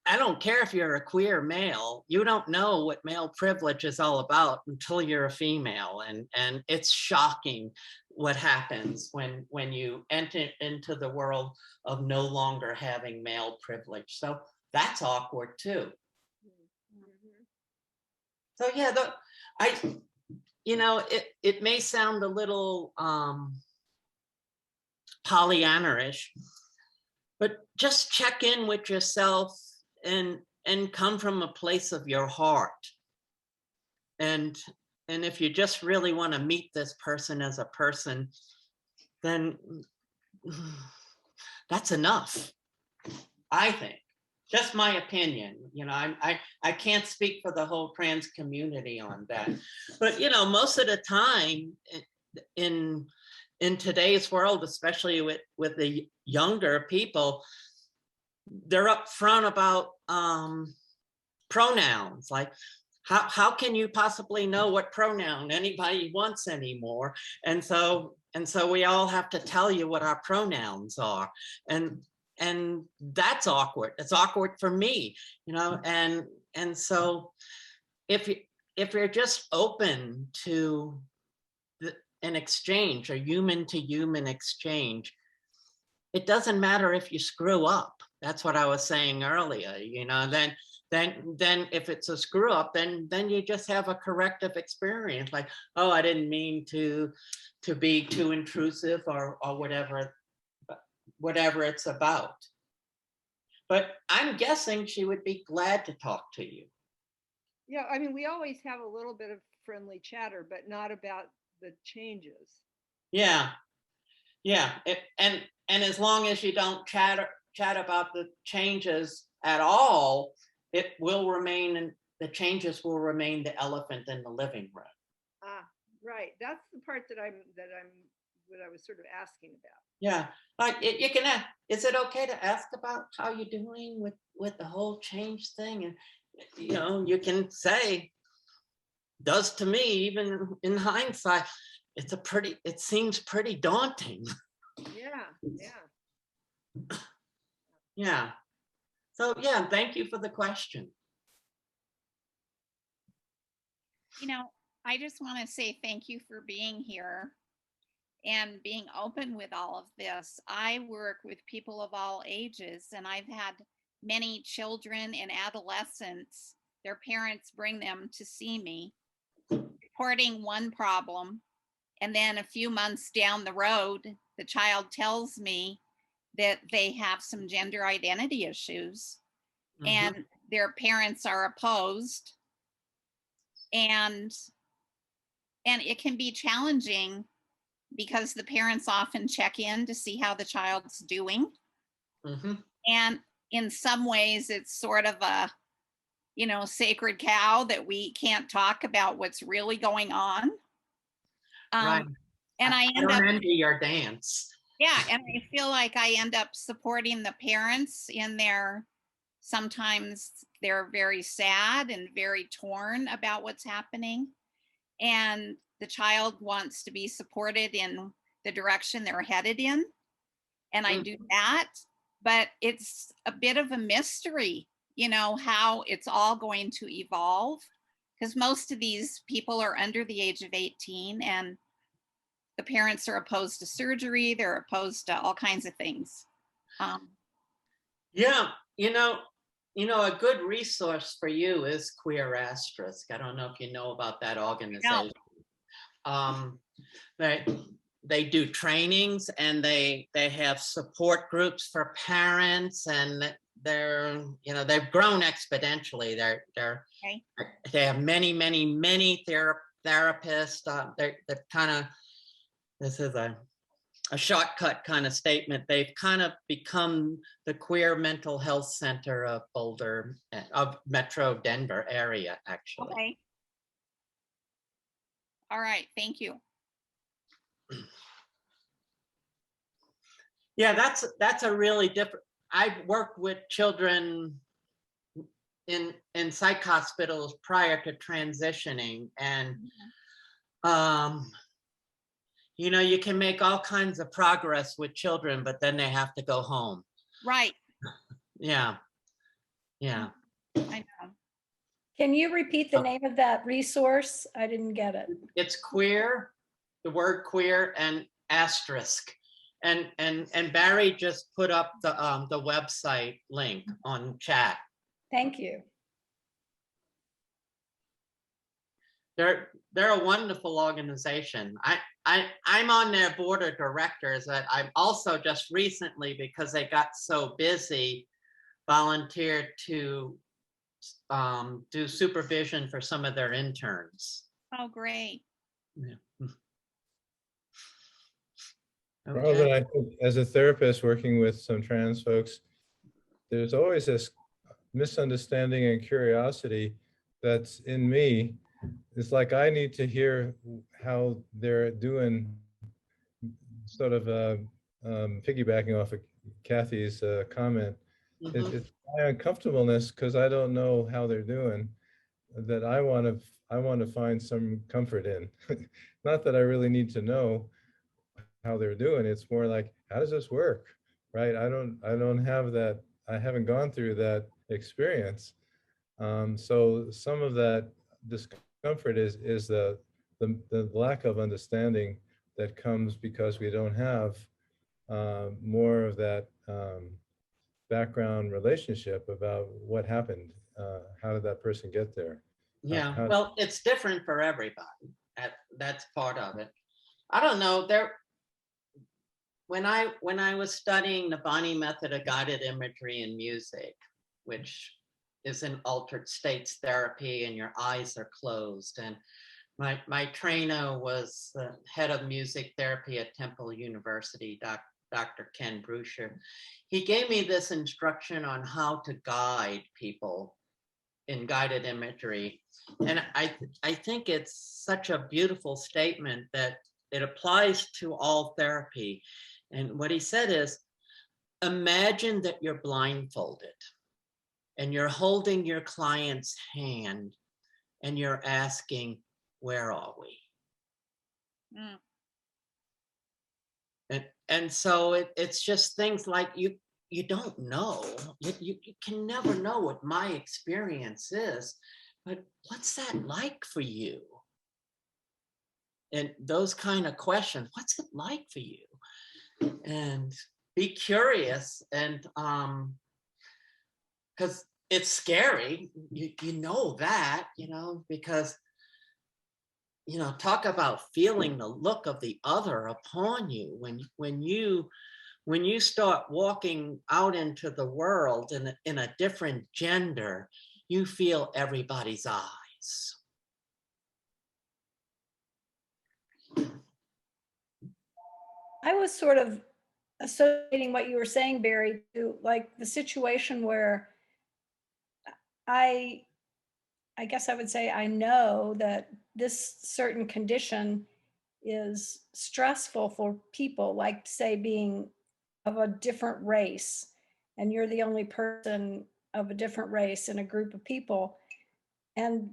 I don't care if you're a queer male, you don't know what male privilege is all about until you're a female. And it's shocking what happens when you enter into the world of no longer having male privilege. So that's awkward too. So yeah, you know, it may sound a little Pollyanna-ish, but just check in with yourself and come from a place of your heart. And if you just really want to meet this person as a person, then that's enough, I think. Just my opinion. You know, I can't speak for the whole trans community on that. But, you know, most of the time in today's world, especially with the younger people, they're upfront about pronouns. Like, how can you possibly know what pronoun anybody wants anymore? And so we all have to tell you what our pronouns are. And that's awkward. It's awkward for me, you know, and so if you're just open to an exchange, a human to human exchange, it doesn't matter if you screw up. That's what I was saying earlier, you know, then if it's a screw up, then you just have a corrective experience, like, oh, I didn't mean to be too intrusive or whatever it's about. But I'm guessing she would be glad to talk to you. Yeah, I mean, we always have a little bit of friendly chatter, but not about the changes. Yeah. And as long as you don't chat about the changes at all, it will remain, and the changes will remain the elephant in the living room. Ah, right. That's the part that I was sort of asking about. Yeah, like you can ask, is it okay to ask about how you're doing with the whole change thing? And, you know, you can say, does to me, even in hindsight, it seems pretty daunting. Yeah. So yeah, thank you for the question. You know, I just want to say thank you for being here and being open with all of this. I work with people of all ages, and I've had many children and adolescents, their parents bring them to see me, reporting one problem. And then a few months down the road, the child tells me that they have some gender identity issues and their parents are opposed. And it can be challenging because the parents often check in to see how the child's doing. And in some ways, it's sort of a, sacred cow that we can't talk about what's really going on. Right. And I end don't up envy your dance. Yeah, and I feel like I end up supporting the parents in sometimes they're very sad and very torn about what's happening. And the child wants to be supported in the direction they're headed in. And I do that, but it's a bit of a mystery, how it's all going to evolve. Because most of these people are under the age of 18 and the parents are opposed to surgery. They're opposed to all kinds of things. Yeah, a good resource for you is Queer Asterisk. I don't know if you know about that organization. No. They do trainings and they have support groups for parents, and they've grown exponentially. They have many therapists. They're kind of, this is a shortcut kind of statement. They've kind of become the queer mental health center of Boulder, of Metro Denver area, actually. Okay. All right, thank you. Yeah, that's a really different. I've worked with children in psych hospitals prior to transitioning, and you can make all kinds of progress with children, but then they have to go home. Right. Yeah. I know. Can you repeat the name of that resource? I didn't get it. It's queer, the word queer, and asterisk. And Barry just put up the website link on chat. Thank you. They're a wonderful organization. I'm on their board of directors. I'm also just recently, because they got so busy, volunteered to do supervision for some of their interns. Oh, great. Yeah. Robyn, I think as a therapist working with some trans folks, there's always this misunderstanding and curiosity that's in me. It's like I need to hear how they're doing, sort of piggybacking off of Kathy's comment. It's my uncomfortableness because I don't know how they're doing, that I want to find some comfort in. Not that I really need to know how they're doing. It's more like, how does this work, right? I don't have that. I haven't gone through that experience. So some of that discomfort is the lack of understanding that comes because we don't have more of that background relationship about what happened. How did that person get there? Yeah, well, it's different for everybody. That's part of it. I don't know. When I was studying the Bonnie method of guided imagery in music, which is an altered states therapy, and your eyes are closed, and my trainer was the head of music therapy at Temple University, Dr. Ken Bruscher. He gave me this instruction on how to guide people in guided imagery. And I think it's such a beautiful statement that it applies to all therapy. And what he said is, imagine that you're blindfolded and you're holding your client's hand and you're asking, where are we? And so it's just things like you don't know. You can never know what my experience is, but what's that like for you? and those kind of questions. What's it like for you? And be curious, and because it's scary, you know that, because talk about feeling the look of the other upon you when you start walking out into the world in a different gender, you feel everybody's eyes. I was sort of associating what you were saying, Barry, to like the situation where I guess I would say I know that this certain condition is stressful for people, like say being of a different race, and you're the only person of a different race in a group of people. And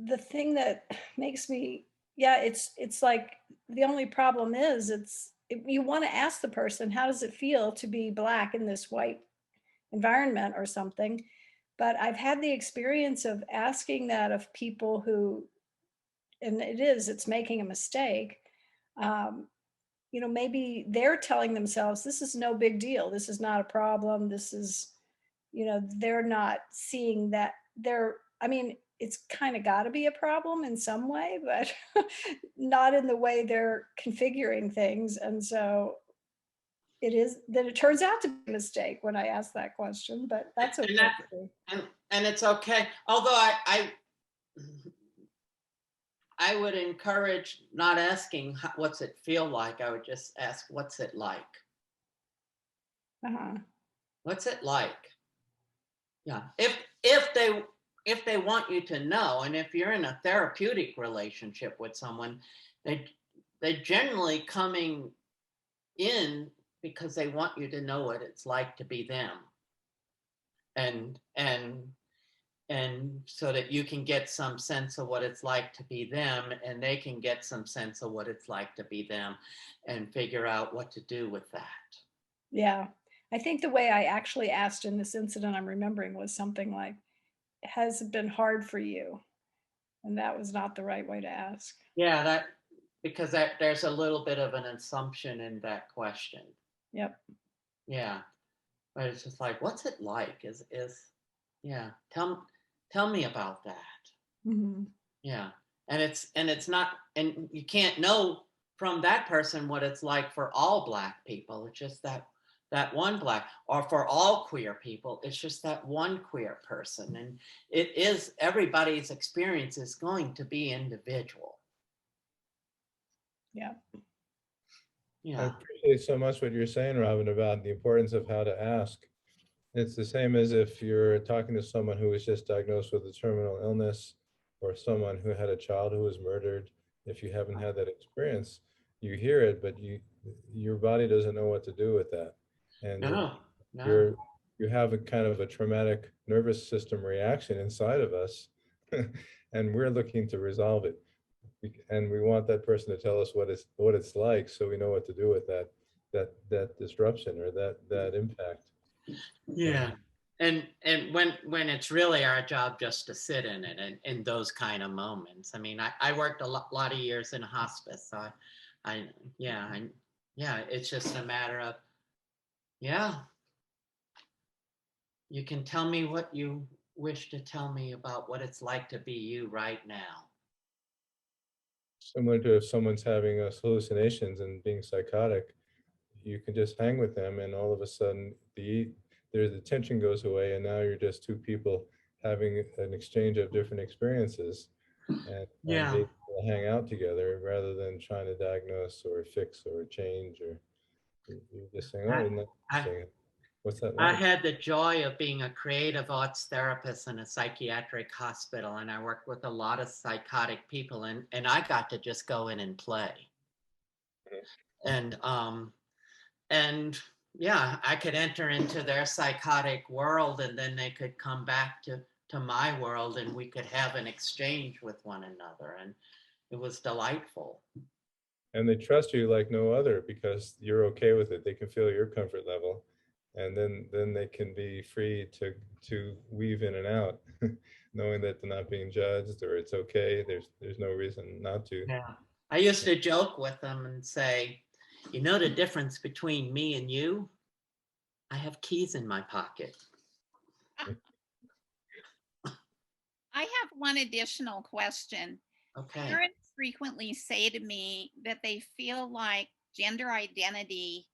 the thing that makes me, yeah, it's like the only problem is you want to ask the person, how does it feel to be Black in this white environment or something? But I've had the experience of asking that of people who, and it's making a mistake. Maybe they're telling themselves, this is no big deal. This is not a problem. This is, they're not seeing that it's kind of got to be a problem in some way, but not in the way they're configuring things. And so it turns out to be a mistake when I ask that question, but that's okay. And it's okay. Although I would encourage not asking what's it feel like. I would just ask, what's it like? What's it like? Yeah. If they want you to know, and if you're in a therapeutic relationship with someone, they're generally coming in because they want you to know what it's like to be them. And so that you can get some sense of what it's like to be them, and they can get some sense of what it's like to be them, and figure out what to do with that. Yeah. I think the way I actually asked in this incident I'm remembering was something like, has it been hard for you? And that was not the right way to ask. Yeah, because there's a little bit of an assumption in that question. Yep. Yeah. But it's just like, what's it like? Yeah, tell me about that. Mm-hmm. Yeah. And it's not, and you can't know from that person what it's like for all Black people. It's just that one Black, or for all queer people, it's just that one queer person. And everybody's experience is going to be individual. Yeah. I appreciate so much what you're saying, Robyn, about the importance of how to ask. It's the same as if you're talking to someone who was just diagnosed with a terminal illness, or someone who had a child who was murdered. If you haven't had that experience, you hear it, but your body doesn't know what to do with that. And you have a kind of a traumatic nervous system reaction inside of us, and we're looking to resolve it. And we want that person to tell us what it's like, so we know what to do with that disruption or that impact. Yeah. And when it's really our job just to sit in it, and in those kind of moments. I mean, I worked a lot of years in hospice, so it's just a matter of, you can tell me what you wish to tell me about what it's like to be you right now. Similar to if someone's having hallucinations and being psychotic, you can just hang with them, and all of a sudden the tension goes away, and now you're just two people having an exchange of different experiences, and being able to hang out together rather than trying to diagnose or fix or change, or you're just saying, oh, isn't that interesting? What's that like? I had the joy of being a creative arts therapist in a psychiatric hospital, and I worked with a lot of psychotic people, and I got to just go in and play. And I could enter into their psychotic world, and then they could come back to my world, and we could have an exchange with one another, and it was delightful. And they trust you like no other, because you're okay with it. They can feel your comfort level, and then they can be free to weave in and out. knowing that they're not being judged or it's okay. There's no reason not to. Yeah. I used to joke with them and say, you know the difference between me and you? I have keys in my pocket. I have one additional question. Okay. Parents frequently say to me that they feel like gender identity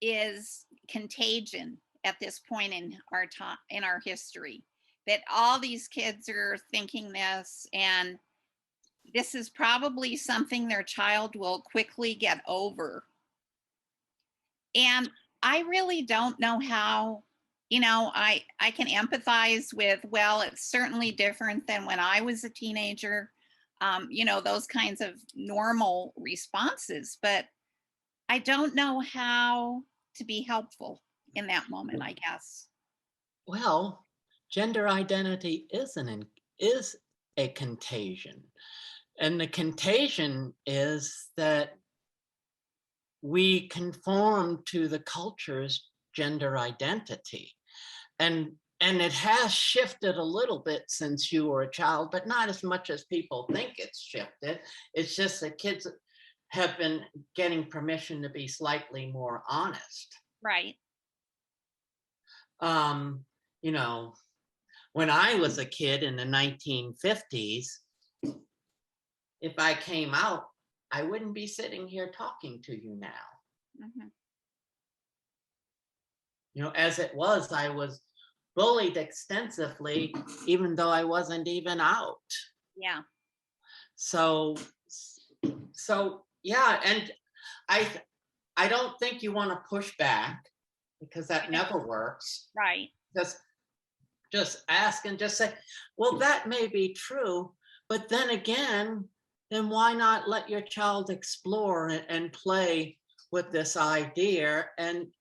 is contagion at this point in our time, in our history, that all these kids are thinking this, and this is probably something their child will quickly get over. And I really don't know how, I can empathize with, well, it's certainly different than when I was a teenager, those kinds of normal responses, but I don't know how to be helpful in that moment, I guess. Well, gender identity is a contagion. And the contagion is that we conform to the culture's gender identity. And it has shifted a little bit since you were a child, but not as much as people think it's shifted. It's just that kids have been getting permission to be slightly more honest. Right. When I was a kid in the 1950s, if I came out, I wouldn't be sitting here talking to you now. Mm-hmm. As it was, I was bullied extensively, even though I wasn't even out. Yeah. So yeah, and I don't think you want to push back, because that never works. Right. Just ask and just say, well, that may be true, but then again, then why not let your child explore and play with this idea, and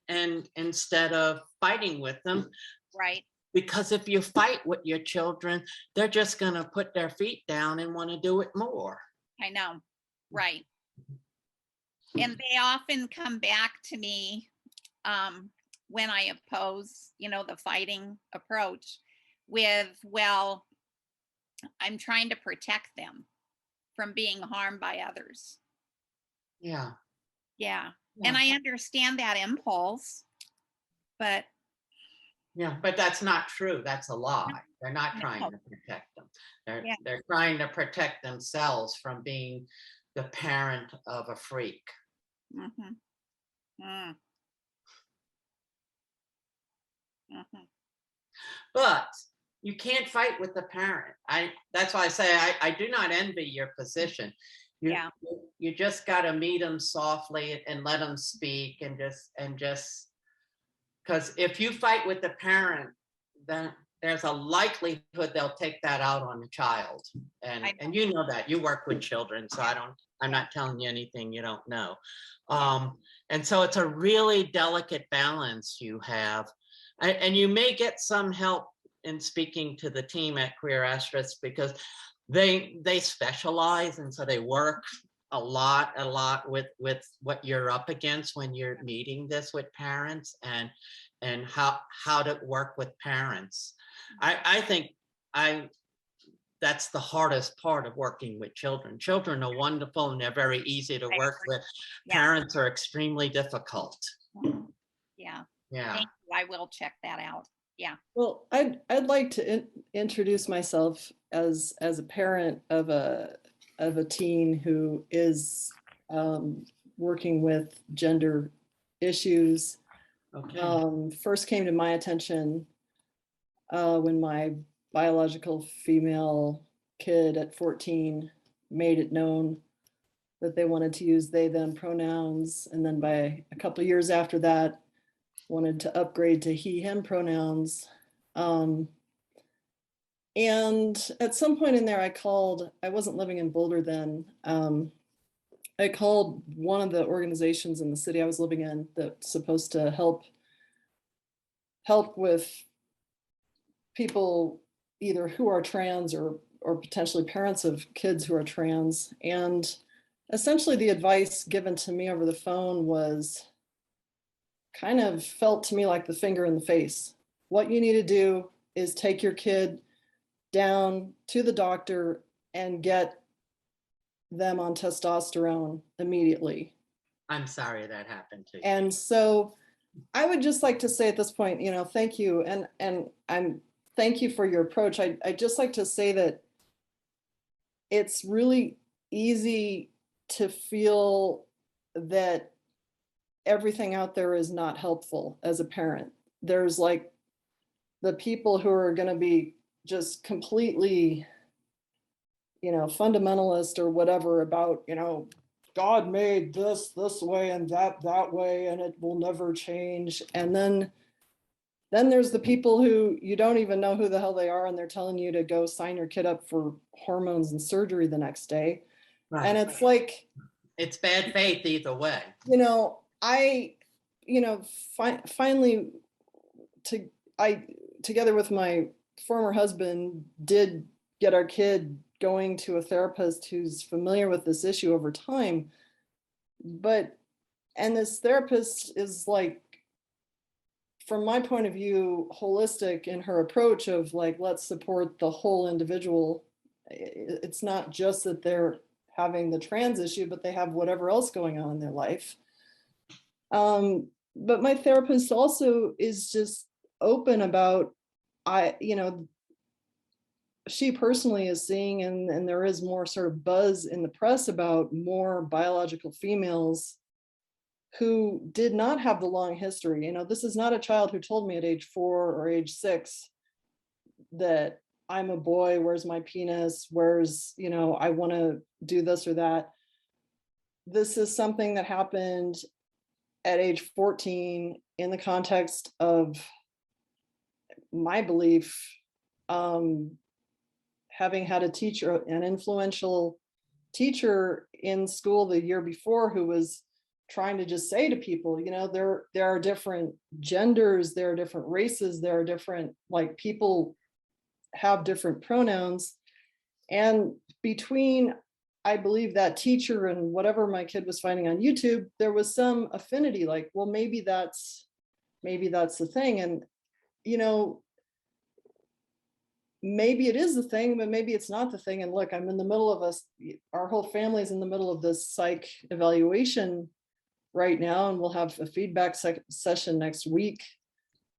instead of fighting with them. Right. Because if you fight with your children, they're just going to put their feet down and want to do it more. I know. Right. And they often come back to me when I oppose, the fighting approach with, well, I'm trying to protect them from being harmed by others. Yeah. Yeah. And I understand that impulse, but. Yeah, but that's not true. That's a lie. They're not trying to protect them. They're trying to protect themselves from being the parent of a freak. Mm-hmm. Mm. Mm-hmm. But you can't fight with the parent. That's why I say I do not envy your position. You just got to meet them softly and let them speak, and just because if you fight with the parent, then there's a likelihood they'll take that out on the child. And you know that. You work with children, so I'm not telling you anything you don't know. And so it's a really delicate balance you have. And you may get some help in speaking to the team at Queer Asterisk, because they specialize, and so they work a lot with what you're up against when you're meeting this with parents, and how to work with parents. I think that's the hardest part of working with children. Children are wonderful and they're very easy to work with. Parents are extremely difficult. Yeah. Yeah. Thank you. I will check that out. Yeah. Well, I'd like to introduce myself as a parent of a teen who is working with gender issues. Okay. First came to my attention when my biological female kid at 14 made it known that they wanted to use they them pronouns, and then by a couple of years after that wanted to upgrade to he him pronouns. And at some point in there, I wasn't living in Boulder then. I called one of the organizations in the city I was living in that's supposed to help with people either who are trans or potentially parents of kids who are trans. And essentially the advice given to me over the phone was kind of felt to me like the finger in the face. What you need to do is take your kid down to the doctor and get them on testosterone immediately. I'm sorry that happened to you. And so I would just like to say at this point, thank you. And thank you for your approach. I'd just like to say that it's really easy to feel that everything out there is not helpful as a parent. There's like the people who are going to be just completely, fundamentalist or whatever about, God made this way and that way, and it will never change. And then there's the people who you don't even know who the hell they are, and they're telling you to go sign your kid up for hormones and surgery the next day. Right. And it's like, It's bad faith either way. Finally, together with my former husband, did get our kid going to a therapist who's familiar with this issue over time. And this therapist is like, from my point of view, holistic in her approach of like, let's support the whole individual. It's not just that they're having the trans issue, but they have whatever else going on in their life. But my therapist also is just open about, she personally is seeing, and there is more sort of buzz in the press about more biological females who did not have the long history. This is not a child who told me at age 4 or age 6 that I'm a boy, where's my penis, where's, I want to do this or that. This is something that happened at age 14 in the context of my belief, having had a teacher, an influential teacher in school the year before, who was trying to just say to people, there are different genders, there are different races, there are different, like, people have different pronouns. And between, I believe, that teacher and whatever my kid was finding on YouTube, there was some affinity, like, well, maybe that's the thing. And, maybe it is the thing, but maybe it's not the thing. And look, I'm in the middle of our whole family's in the middle of this psych evaluation right now, and we'll have a feedback session next week.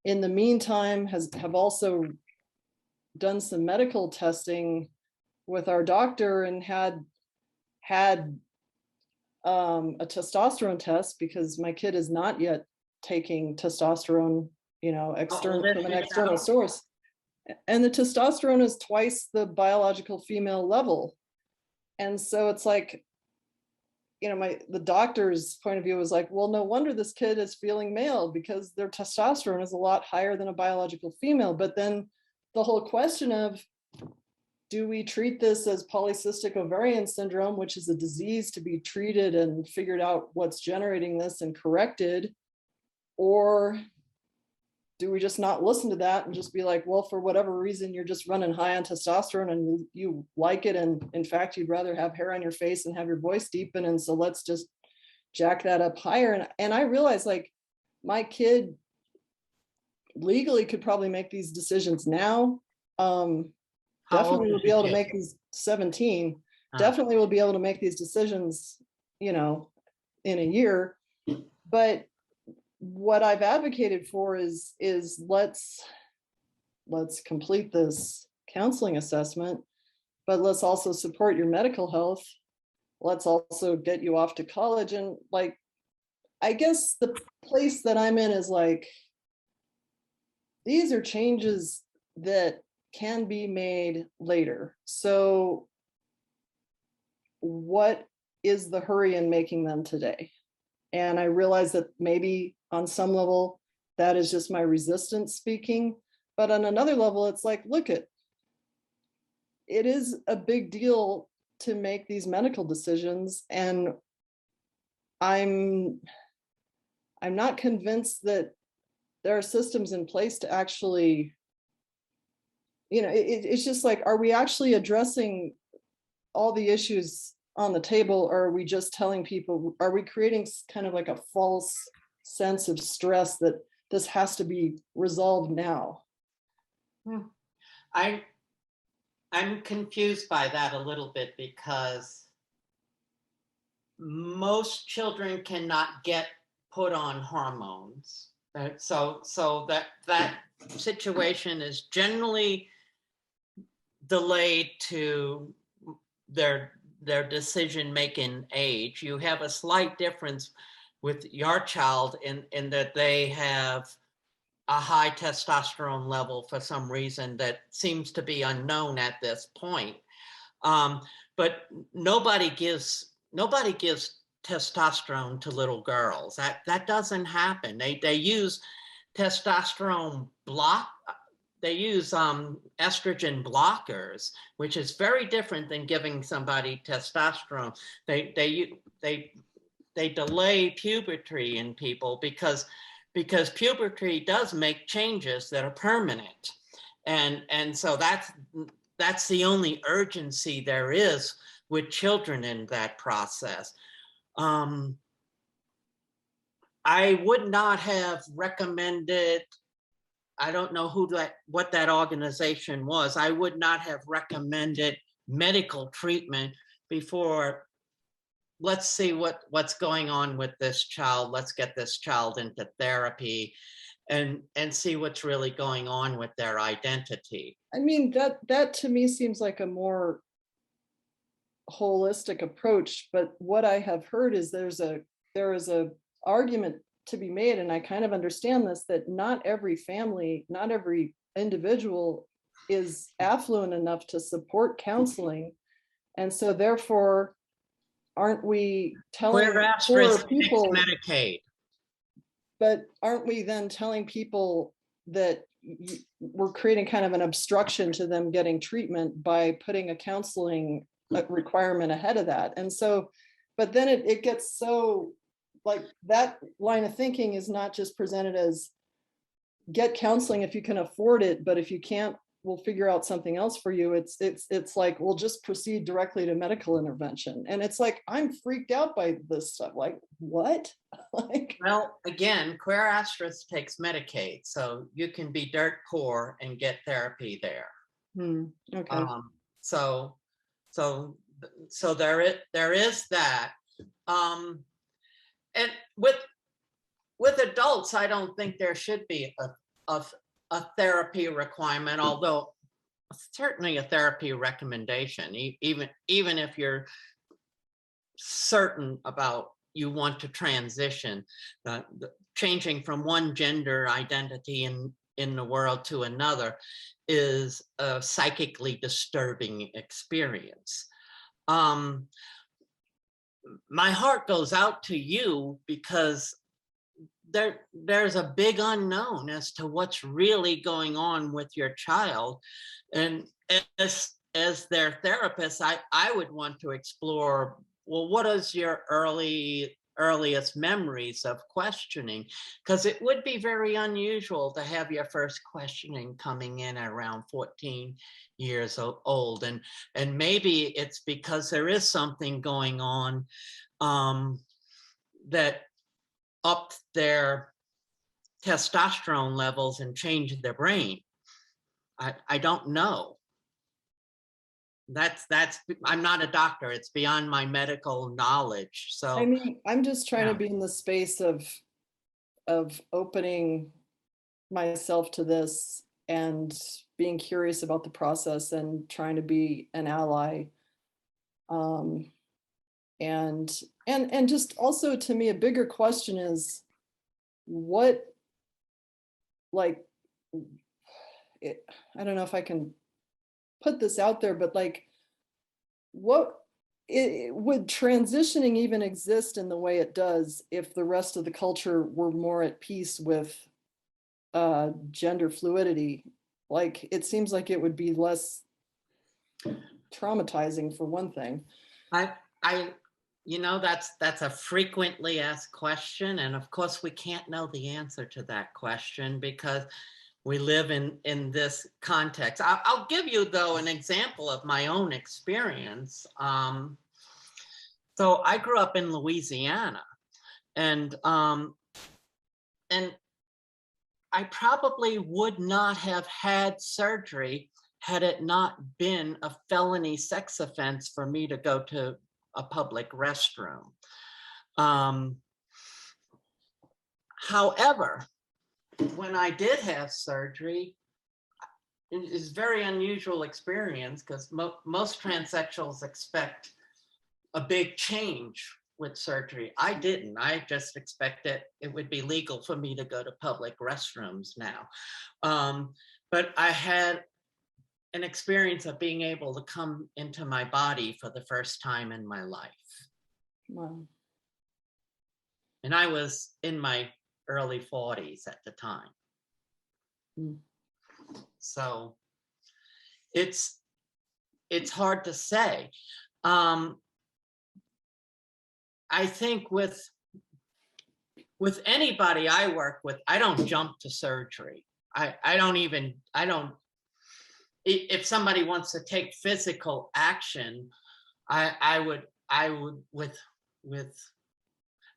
In the meantime, have also done some medical testing with our doctor and had a testosterone test, because my kid is not yet taking testosterone, from an external source. And the testosterone is twice the biological female level. And so it's like, the doctor's point of view was like, well, no wonder this kid is feeling male, because their testosterone is a lot higher than a biological female. But then the whole question of, do we treat this as polycystic ovarian syndrome, which is a disease to be treated and figured out what's generating this and corrected? Or do we just not listen to that and just be like, well, for whatever reason, you're just running high on testosterone and you like it. And in fact, you'd rather have hair on your face and have your voice deepen. And so let's just jack that up higher. And I realized, like, my kid legally could probably make these decisions now. Definitely will be able to make these 17. Definitely will be able to make these decisions, in a year. But what I've advocated for is let's complete this counseling assessment, but let's also support your medical health. Let's also get you off to college. And, like, I guess the place that I'm in is like, these are changes that can be made later. So what is the hurry in making them today? And I realize that maybe on some level, that is just my resistance speaking. But on another level, it's like, look, it is a big deal to make these medical decisions. And I'm not convinced that there are systems in place to actually, it's just like, are we actually addressing all the issues on the table, or are we just telling people, are we creating kind of like a false sense of stress that this has to be resolved now? I I'm confused by that a little bit because most children cannot get put on hormones. So that situation is generally delayed to their decision-making age. You have a slight difference with your child in that they have a high testosterone level for some reason that seems to be unknown at this point. But nobody gives testosterone to little girls. That doesn't happen. They use testosterone they use estrogen blockers, which is very different than giving somebody testosterone. They delay puberty in people because puberty does make changes that are permanent. And so that's the only urgency there is with children in that process. I would not have recommended, I don't know what that organization was. I would not have recommended medical treatment before. Let's see what's going on with this child. Let's get this child into therapy and see what's really going on with their identity. I mean, that to me seems like a more holistic approach, but what I have heard is there is a argument to be made, and I kind of understand this, that not every family, not every individual is affluent enough to support counseling. And so therefore, aren't we telling poor people, Medicaid? but aren't we then telling people that we're creating kind of an obstruction to them getting treatment by putting a counseling requirement ahead of that? And so, but then it gets so, like, that line of thinking is not just presented as get counseling if you can afford it, but if you can't, we'll figure out something else for you. It's like, we'll just proceed directly to medical intervention. And it's like, I'm freaked out by this stuff. Like, what? Like, well, again, Queer Asterisk takes Medicaid, so you can be dirt poor and get therapy there. okay. So there is that. And with adults, I don't think there should be a therapy requirement, although certainly a therapy recommendation, even if you're certain about you want to transition, changing from one gender identity in the world to another is a psychically disturbing experience. My heart goes out to you because there's a big unknown as to what's really going on with your child. And as their therapist, I would want to explore, well, what is your earliest memories of questioning? Because it would be very unusual to have your first questioning coming in around 14 years old. And maybe it's because there is something going on that upped their testosterone levels and changed their brain. I don't know. That's I'm not a doctor. It's beyond my medical knowledge. So I mean, I'm just trying yeah. to be in the space of opening myself to this and being curious about the process and trying to be an ally. And just also, to me, a bigger question is what, like, I don't know if I can put this out there, but like, would transitioning even exist in the way it does if the rest of the culture were more at peace with gender fluidity? Like, it seems like it would be less traumatizing, for one thing. You know, that's a frequently asked question. And of course, we can't know the answer to that question because we live in this context. I'll give you, though, an example of my own experience. So I grew up in Louisiana, and I probably would not have had surgery had it not been a felony sex offense for me to go to a public restroom. However, when I did have surgery, it is a very unusual experience because most transsexuals expect a big change with surgery. I didn't. I just expected it would be legal for me to go to public restrooms now. But I had an experience of being able to come into my body for the first time in my life. Wow. And I was in my early 40s at the time. Mm. So it's hard to say. I think with anybody I work with, I don't jump to surgery. I don't, if somebody wants to take physical action, I would with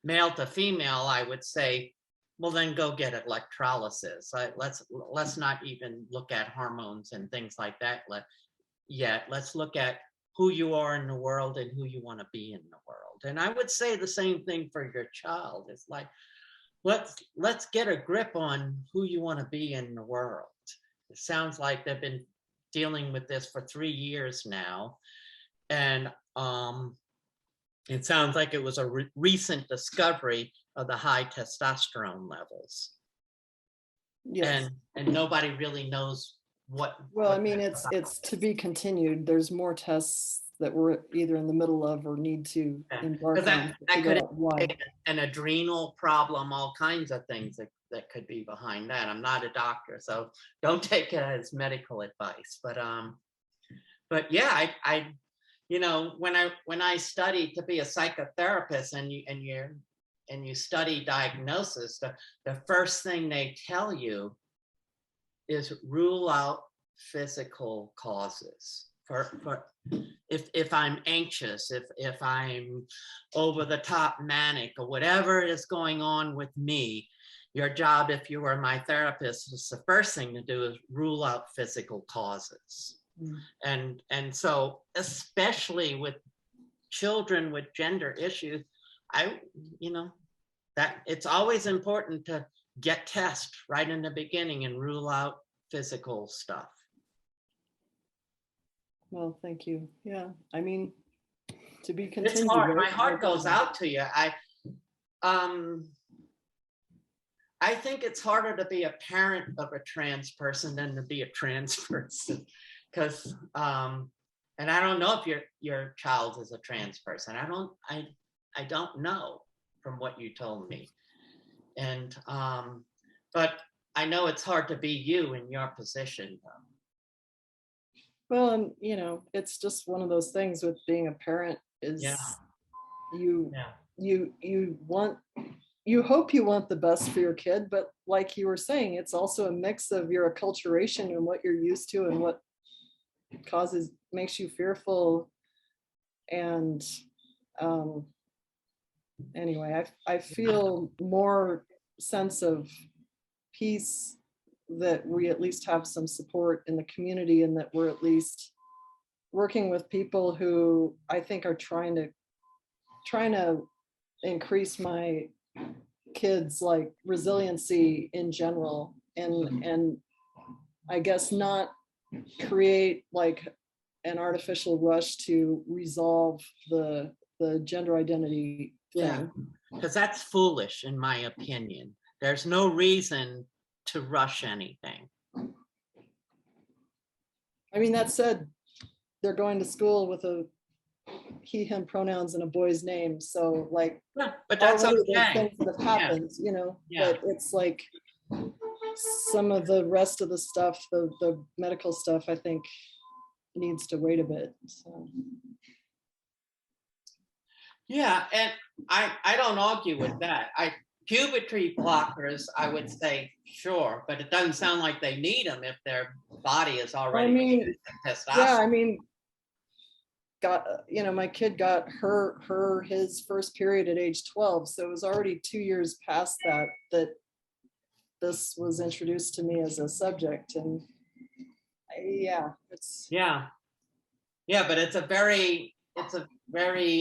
male to female, I would say, well, then go get electrolysis. Let's not even look at hormones and things like that yet. Let's look at who you are in the world and who you want to be in the world. And I would say the same thing for your child. It's like, let's get a grip on who you want to be in the world. It sounds like they've been dealing with this for 3 years now. And it sounds like it was a recent discovery of the high testosterone levels. Yes. And nobody really knows what. Well, I mean, it's to be continued. There's more tests that we're either in the middle of or need to embark on. That to figure could out why. an adrenal problem, all kinds of things that could be behind that. I'm not a doctor, so don't take it as medical advice. But yeah, I you know, when I studied to be a psychotherapist and you study diagnosis, the first thing they tell you is rule out physical causes. For if I'm anxious, if I'm over the top manic or whatever is going on with me, your job, if you were my therapist, is the first thing to do is rule out physical causes. Mm. And so especially with children with gender issues, that it's always important to get tests right in the beginning and rule out physical stuff. Well, thank you. Yeah, I mean, to be continued. It's hard. Right? My heart goes out to you. I think it's harder to be a parent of a trans person than to be a trans person, because and I don't know if your child is a trans person. I don't know from what you told me, and but I know it's hard to be you in your position, though. Well, and it's just one of those things with being a parent is you hope you want the best for your kid, but like you were saying, it's also a mix of your acculturation and what you're used to and what makes you fearful. And anyway, I feel more sense of peace that we at least have some support in the community, and that we're at least working with people who I think are trying to increase my kids' like resiliency in general, and I guess not create like an artificial rush to resolve the gender identity thing. Yeah, because that's foolish in my opinion. There's no reason to rush anything. I mean, that said, they're going to school with a he, him pronouns and a boy's name. So like, yeah, but that's okay. Things that have happened, but it's like some of the rest of the stuff, the medical stuff, I think needs to wait a bit. So. Yeah, and I don't argue with that. Puberty blockers, I would say, sure, but it doesn't sound like they need them if their body is already producing testosterone. Yeah, I mean, my kid got his first period at age 12, so it was already 2 years past that this was introduced to me as a subject, and Yeah, it's, Yeah. Yeah, but it's a very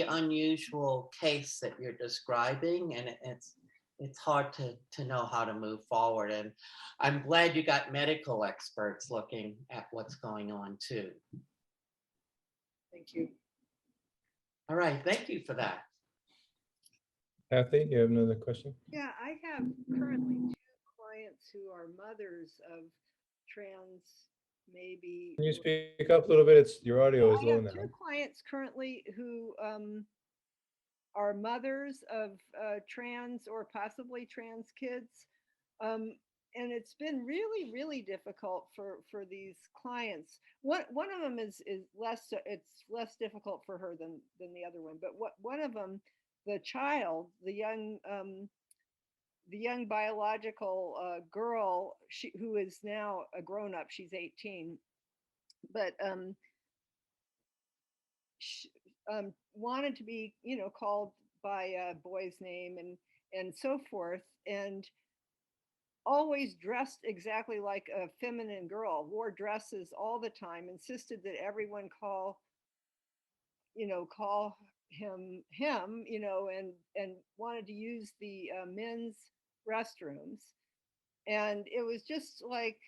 unusual case that you're describing, and it's hard to know how to move forward. And I'm glad you got medical experts looking at what's going on too. thank you. All right, thank you for that. Kathy, you have another question? Yeah, I have currently 2 clients who are mothers of trans, maybe. Can you speak up a little bit? It's your audio is I low have now. 2 clients currently who are mothers of trans or possibly trans kids. And it's been really, really difficult for these clients. One of them is less, it's less difficult for her than the other one. But one of them, the child, the young biological girl, who is now a grown up, she's 18, but she, wanted to be, called by a boy's name and so forth, and always dressed exactly like a feminine girl, wore dresses all the time, insisted that everyone call him, and wanted to use the men's restrooms. And it was just like,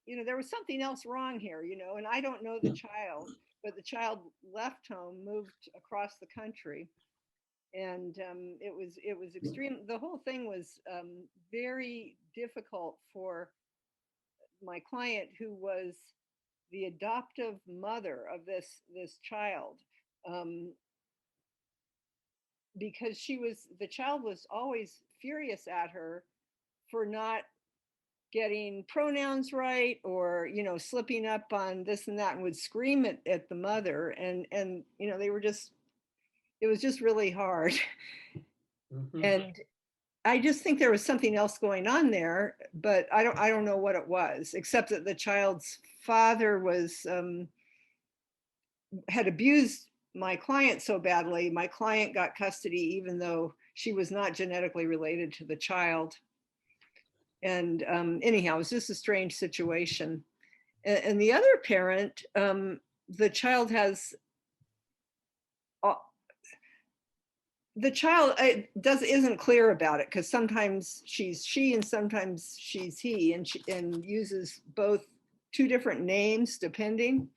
there was something else wrong here, and I don't know the child, but the child left home, moved across the country. And it was extreme. The whole thing was very difficult for my client, who was the adoptive mother of this child, because the child was always furious at her for not getting pronouns right, or slipping up on this and that, and would scream at the mother, and it was just really hard. Mhm. And I just think there was something else going on there, but I don't know what it was, except that the child's father had abused my client so badly. My client got custody, even though she was not genetically related to the child. And anyhow, it was just a strange situation. And the other parent, the child has, the child isn't clear about it, because sometimes she's she and sometimes she's he, and uses both 2 different names depending.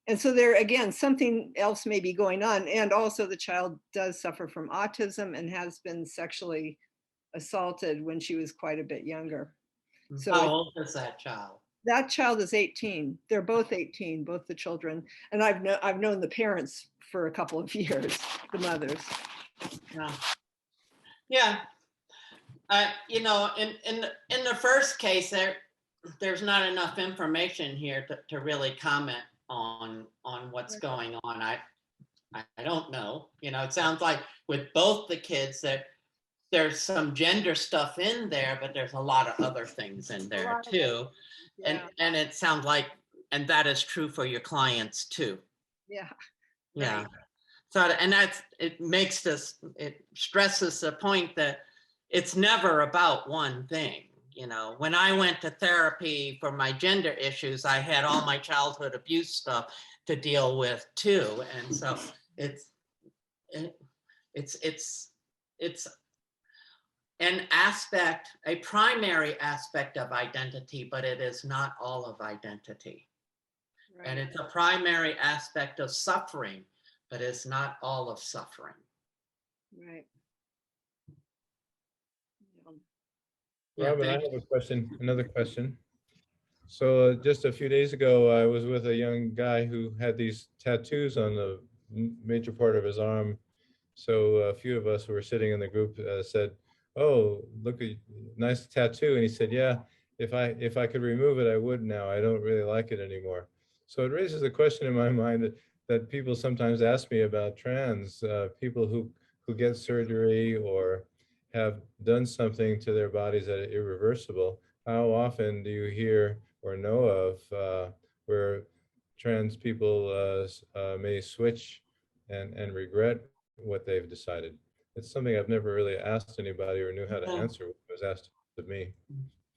And so there again, something else may be going on. And also the child does suffer from autism and has been sexually assaulted when she was quite a bit younger. So How old is that child? that child is 18. They're both 18, both the children. And I've known the parents for a couple of years, the mothers. Yeah. In the first case, there's not enough information here to really comment on what's going on. I don't know. It sounds like with both the kids that there's some gender stuff in there, but there's a lot of other things in there too. Yeah. And it sounds like, and that is true for your clients too. Yeah. Yeah. Right. So, and it stresses the point that it's never about one thing. When I went to therapy for my gender issues, I had all my childhood abuse stuff to deal with too. And so it's an aspect, a primary aspect of identity, but it is not all of identity. Right. And it's a primary aspect of suffering, but it's not all of suffering. Right. Robyn, I have a question, another question. So just a few days ago, I was with a young guy who had these tattoos on the major part of his arm. So a few of us who were sitting in the group said, "Oh, look, a nice tattoo." And he said, "Yeah, if I could remove it, I would now. I don't really like it anymore." So it raises a question in my mind that people sometimes ask me about trans people who get surgery or have done something to their bodies that are irreversible. How often do you hear or know of where trans people may switch and regret what they've decided? It's something I've never really asked anybody or knew how to answer when it was asked of me.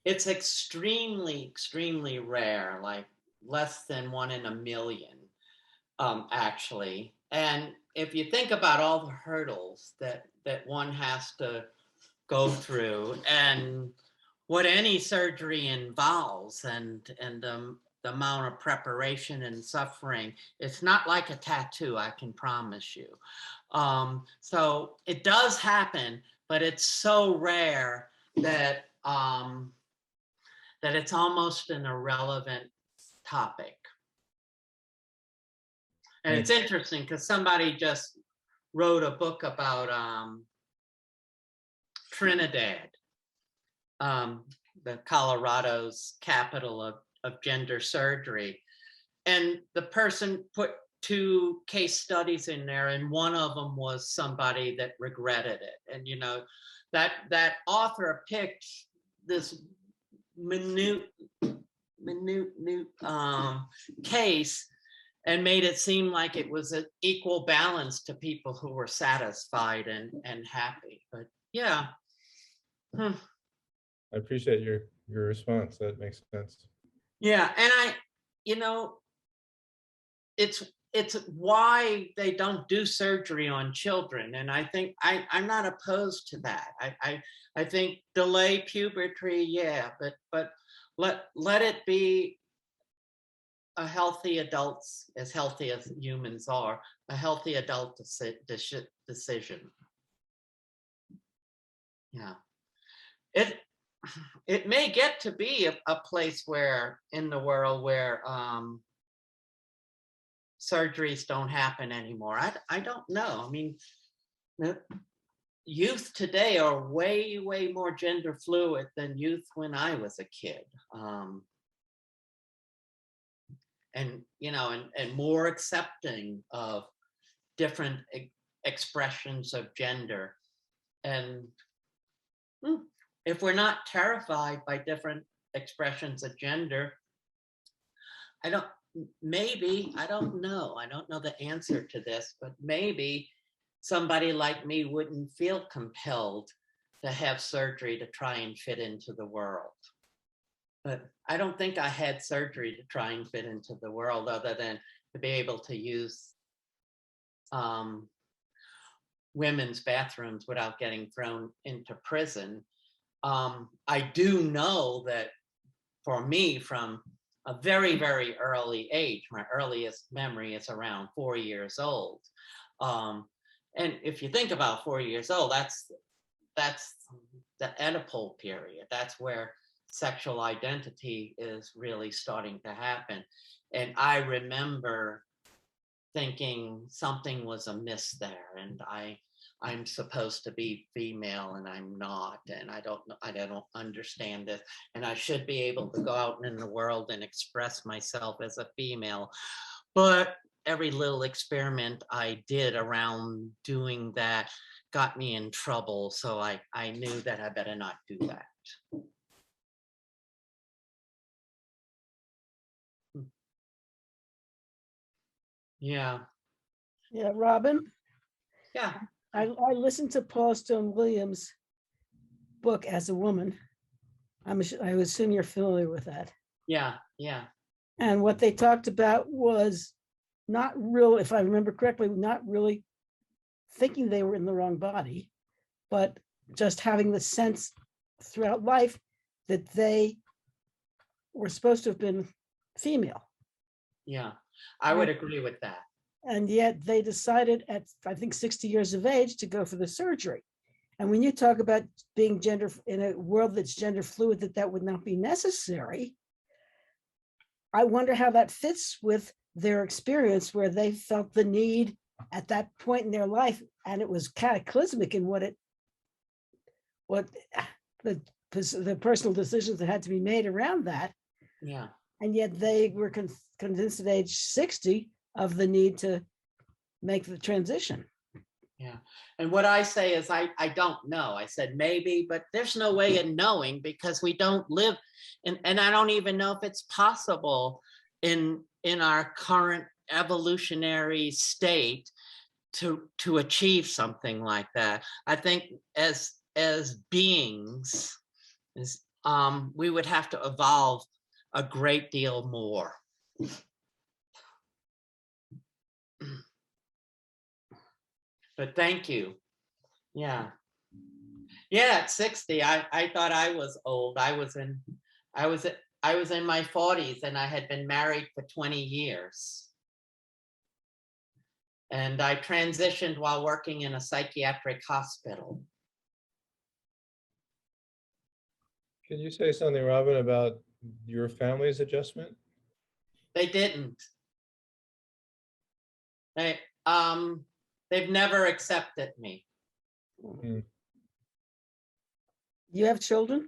It's extremely, extremely rare. Like less than 1 in a million, actually. And if you think about all the hurdles that one has to go through and what any surgery involves, and the amount of preparation and suffering, it's not like a tattoo, I can promise you. So it does happen, but it's so rare that that it's almost an irrelevant topic. And it's interesting because somebody just wrote a book about Trinidad, the Colorado's capital of gender surgery. And the person put 2 case studies in there, and one of them was somebody that regretted it. And, you know, that author picked this minute case and made it seem like it was an equal balance to people who were satisfied and happy. But yeah. I appreciate your response. That makes sense. Yeah, and you know, it's why they don't do surgery on children. And I think I'm not opposed to that. I think delay puberty, yeah, but let it be a healthy adults, as healthy as humans are, a healthy adult decision. Yeah. It may get to be a place where in the world where surgeries don't happen anymore. I don't know. I mean, the youth today are way more gender fluid than youth when I was a kid. And you know, and more accepting of different expressions of gender. And if we're not terrified by different expressions of gender, I don't know. I don't know the answer to this, but maybe somebody like me wouldn't feel compelled to have surgery to try and fit into the world. But I don't think I had surgery to try and fit into the world, other than to be able to use women's bathrooms without getting thrown into prison. I do know that for me, from a very early age, my earliest memory is around 4 years old. And if you think about 4 years old, that's the Oedipal period. That's where sexual identity is really starting to happen. And I remember thinking something was amiss there, and I'm supposed to be female and I'm not, and I don't understand this, and I should be able to go out in the world and express myself as a female. But every little experiment I did around doing that got me in trouble, so I knew that I better not do that. Yeah. Yeah, Robyn, Yeah. I listened to Paul Stone Williams' book As a Woman. I assume you're familiar with that. Yeah. And what they talked about was not real, if I remember correctly, not really thinking they were in the wrong body, but just having the sense throughout life that they were supposed to have been female. Yeah, I would agree with that. And yet they decided at, I think, 60 years of age to go for the surgery. And when you talk about being gender in a world that's gender fluid, that would not be necessary. I wonder how that fits with their experience, where they felt the need at that point in their life, and it was cataclysmic in what the personal decisions that had to be made around that. Yeah. And yet they were convinced at age 60 of the need to make the transition. Yeah. And what I say is I don't know. I said maybe, but there's no way of knowing, because we don't live in, and I don't even know if it's possible in our current evolutionary state to achieve something like that. I think as beings, we would have to evolve a great deal more But thank you. Yeah. Yeah, at 60, I thought I was old. I was in my 40s and I had been married for 20 years. And I transitioned while working in a psychiatric hospital. Can you say something, Robyn, about your family's adjustment? They didn't. They've never accepted me. Hmm. You have children?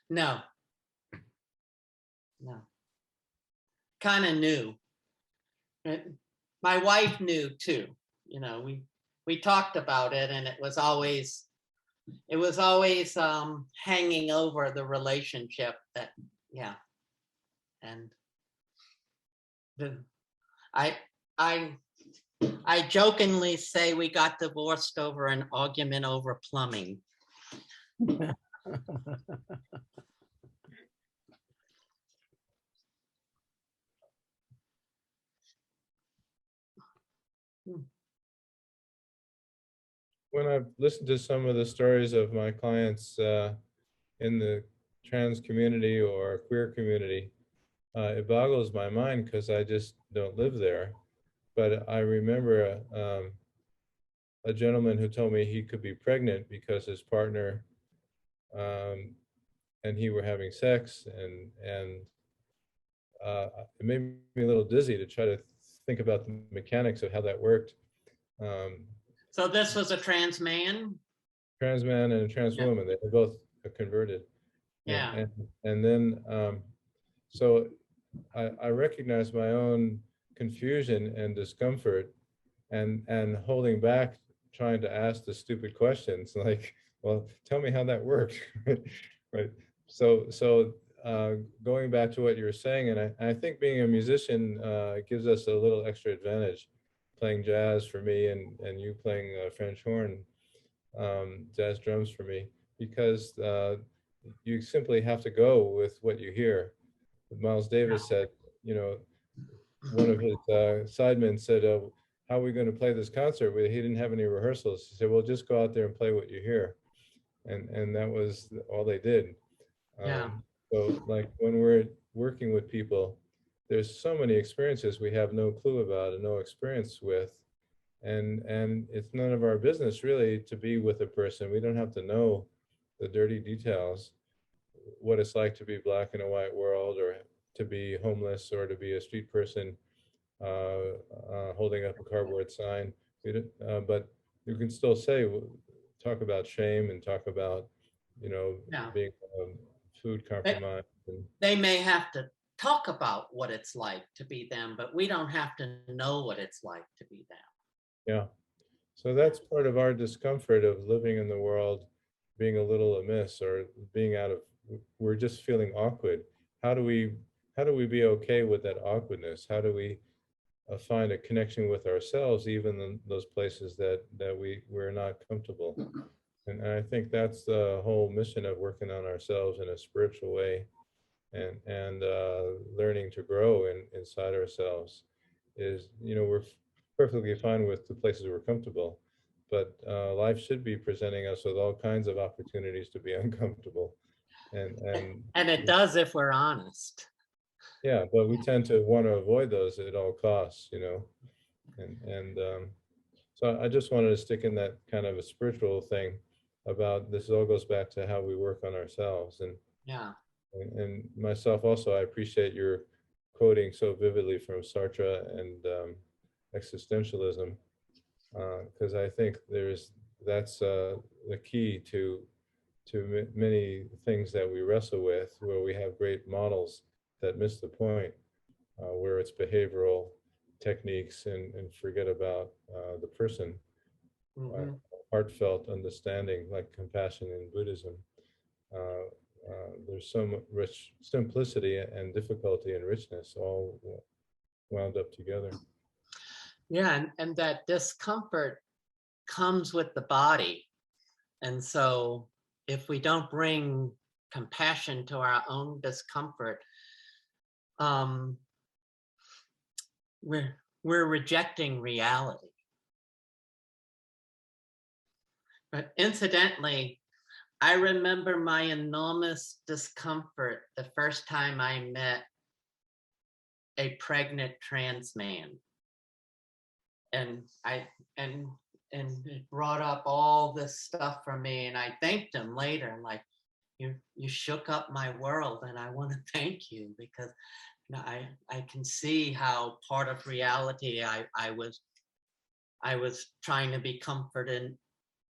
No. No. Kind of knew. My wife knew too. You know, we talked about it, and it was always hanging over the relationship that, yeah. And I jokingly say we got divorced over an argument over plumbing. When I've listened to some of the stories of my clients in the trans community or queer community, it boggles my mind because I just don't live there. But I remember a gentleman who told me he could be pregnant because his partner and he were having sex, and it made me a little dizzy to try to think about the mechanics of how that worked. So this was a trans man? Trans man and a trans Yeah. woman, they were both converted. Yeah. And then, so I recognize my own confusion and discomfort and holding back, trying to ask the stupid questions like, well, tell me how that worked. Right. So going back to what you were saying, and I think being a musician gives us a little extra advantage, playing jazz for me and you playing French horn, jazz drums for me, because you simply have to go with what you hear. Miles Davis said, you know, one of his sidemen said, how are we going to play this concert? He didn't have any rehearsals. He said, well, just go out there and play what you hear. And that was all they did. Yeah. So like when we're working with people, there's so many experiences we have no clue about and no experience with. And it's none of our business really to be with a person. We don't have to know the dirty details, what it's like to be black in a white world, or to be homeless, or to be a street person holding up a cardboard sign. But you can still say, talk about shame and talk about, you know, Yeah. being food compromised. They may have to talk about what it's like to be them, but we don't have to know what it's like to be them. Yeah. So that's part of our discomfort of living in the world, being a little amiss, or being out of, we're just feeling awkward. How do we be okay with that awkwardness? How do we find a connection with ourselves, even in those places that we're not comfortable? And I think that's the whole mission of working on ourselves in a spiritual way, and learning to grow inside ourselves. Is, you know, we're perfectly fine with the places we're comfortable, but life should be presenting us with all kinds of opportunities to be uncomfortable, And it does if we're honest. yeah, but we tend to want to avoid those at all costs, you know. And so I just wanted to stick in that kind of a spiritual thing about this. All goes back to how we work on ourselves. Yeah. And myself also, I appreciate your quoting so vividly from Sartre and existentialism, because I think that's the key to many things that we wrestle with, where we have great models that miss the point, where it's behavioral techniques and forget about the person. Mhm. Heartfelt understanding, like compassion in Buddhism. There's so much rich simplicity and difficulty and richness all wound up together. Yeah, and that discomfort comes with the body. And so if we don't bring compassion to our own discomfort, we're rejecting reality. But incidentally, I remember my enormous discomfort the first time I met a pregnant trans man. And it brought up all this stuff for me. And I thanked him later, like, you shook up my world, and I want to thank you, because I can see how part of reality I was trying to be comforted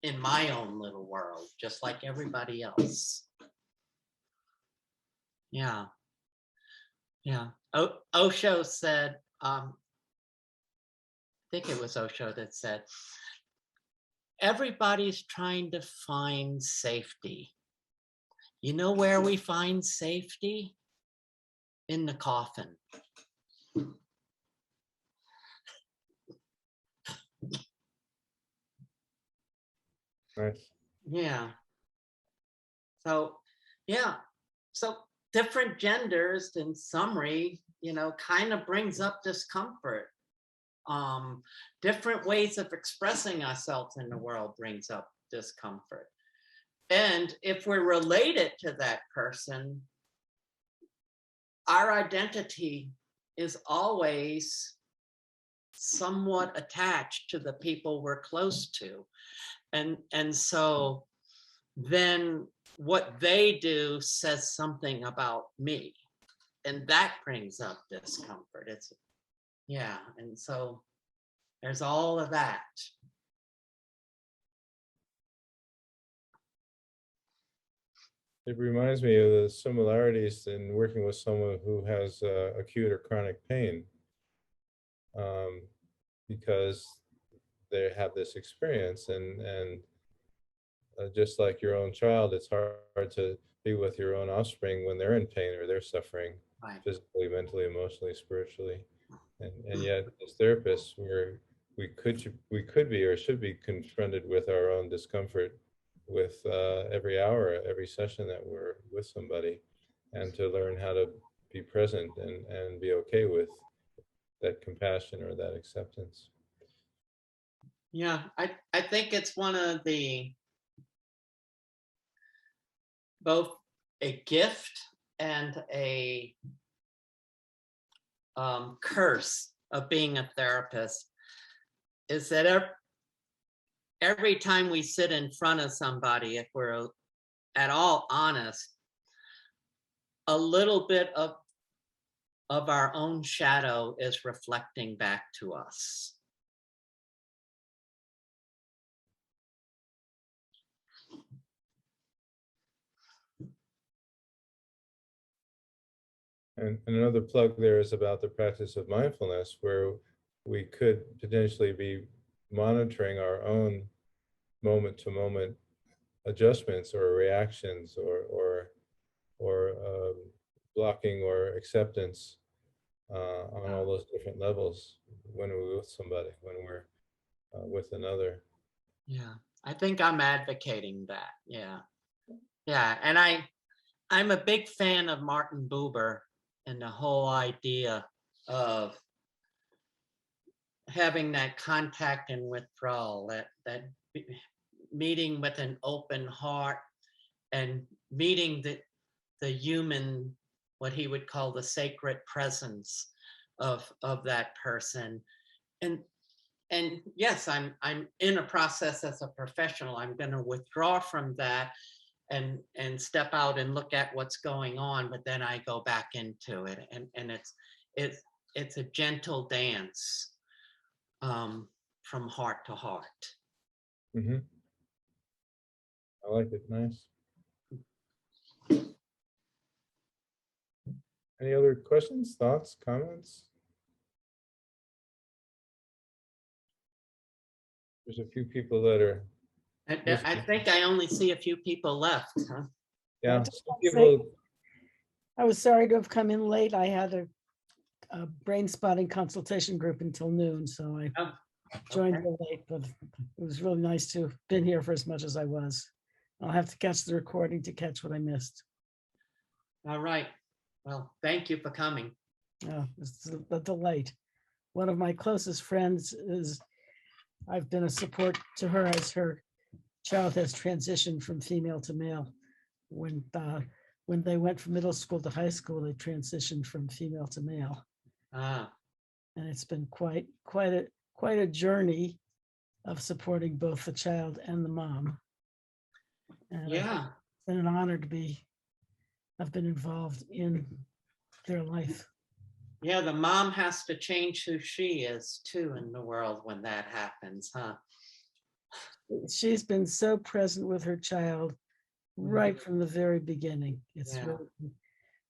in my own little world, just like everybody else. Yeah. Yeah. Osho said, I think it was Osho that said, everybody's trying to find safety. You know where we find safety? In the coffin. Nice. Yeah. So, yeah. So different genders, in summary, kind of brings up discomfort. Different ways of expressing ourselves in the world brings up discomfort. And if we're related to that person, our identity is always somewhat attached to the people we're close to. And so then what they do says something about me, and that brings up discomfort. Yeah, and so there's all of that. It reminds me of the similarities in working with someone who has acute or chronic pain, because they have this experience, and just like your own child, it's hard to be with your own offspring when they're in pain or they're suffering, Right. physically, mentally, emotionally, spiritually, and yet as therapists, we could be or should be confronted with our own discomfort with every hour, every session that we're with somebody, and to learn how to be present and be okay with that compassion or that acceptance. Yeah, I think it's one of both a gift and a curse of being a therapist, is that every time we sit in front of somebody, if we're at all honest, a little bit of our own shadow is reflecting back to us. And another plug there is about the practice of mindfulness, where we could potentially be monitoring our own moment-to-moment adjustments or reactions or blocking or acceptance on all those different levels when we're with somebody, when we're with another. Yeah, I think I'm advocating that. Yeah, yeah, and I'm a big fan of Martin Buber and the whole idea of having that contact and withdrawal, that meeting with an open heart and meeting the human, what he would call the sacred presence of that person. And yes, I'm in a process as a professional. I'm going to withdraw from that and step out and look at what's going on, but then I go back into it, and it's a gentle dance from heart to heart. Mm-hmm. I like it. Nice. Any other questions, thoughts, comments? There's a few people that are. I think I only see a few people left. Huh? Yeah, I just some wanna say- people. I was sorry to have come in late. I had a brain spotting consultation group until noon, so I Oh, joined okay. you late, but it was really nice to have been here for as much as I was. I'll have to catch the recording to catch what I missed. All right. Well, thank you for coming. It's a delight. one of my closest friends is, I've been a support to her as her child has transitioned from female to male. When they went from middle school to high school, they transitioned from female to male. Ah, And it's been quite a journey of supporting both the child and the mom. And yeah. it's been an honor to have been involved in their life. Yeah, the mom has to change who she is too in the world when that happens, huh? She's been so present with her child right from the very beginning. It's Yeah. really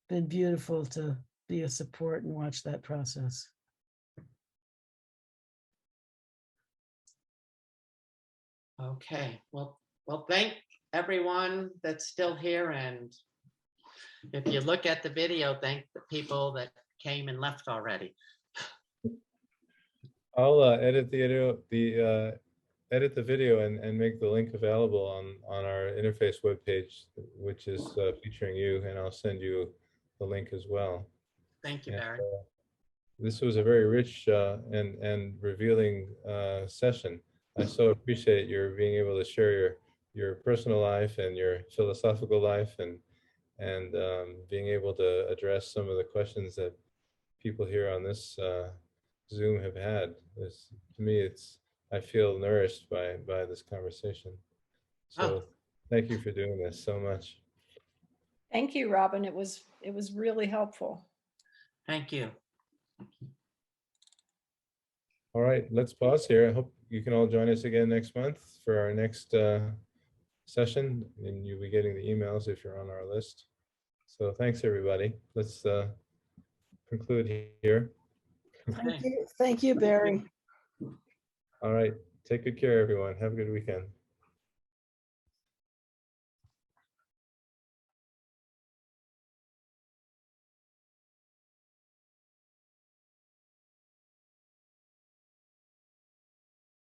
been beautiful to be a support and watch that process. Okay, well, thank everyone that's still here. And if you look at the video, thank the people that came and left already. I'll edit the video and make the link available on our interface webpage, which is featuring you, and I'll send you the link as well. Thank you, And, Barry. this was a very rich and revealing session. I so appreciate your being able to share your personal life and your philosophical life, and being able to address some of the questions that people here on this Zoom have had. To me, I feel nourished by this conversation. So thank you for doing this so much. Thank you, Robyn. It was really helpful. Thank you. All right, let's pause here. I hope you can all join us again next month for our next session, and you'll be getting the emails if you're on our list. So thanks, everybody. Let's conclude here. Thank you, Barry. All right, take good care, everyone. Have a good weekend.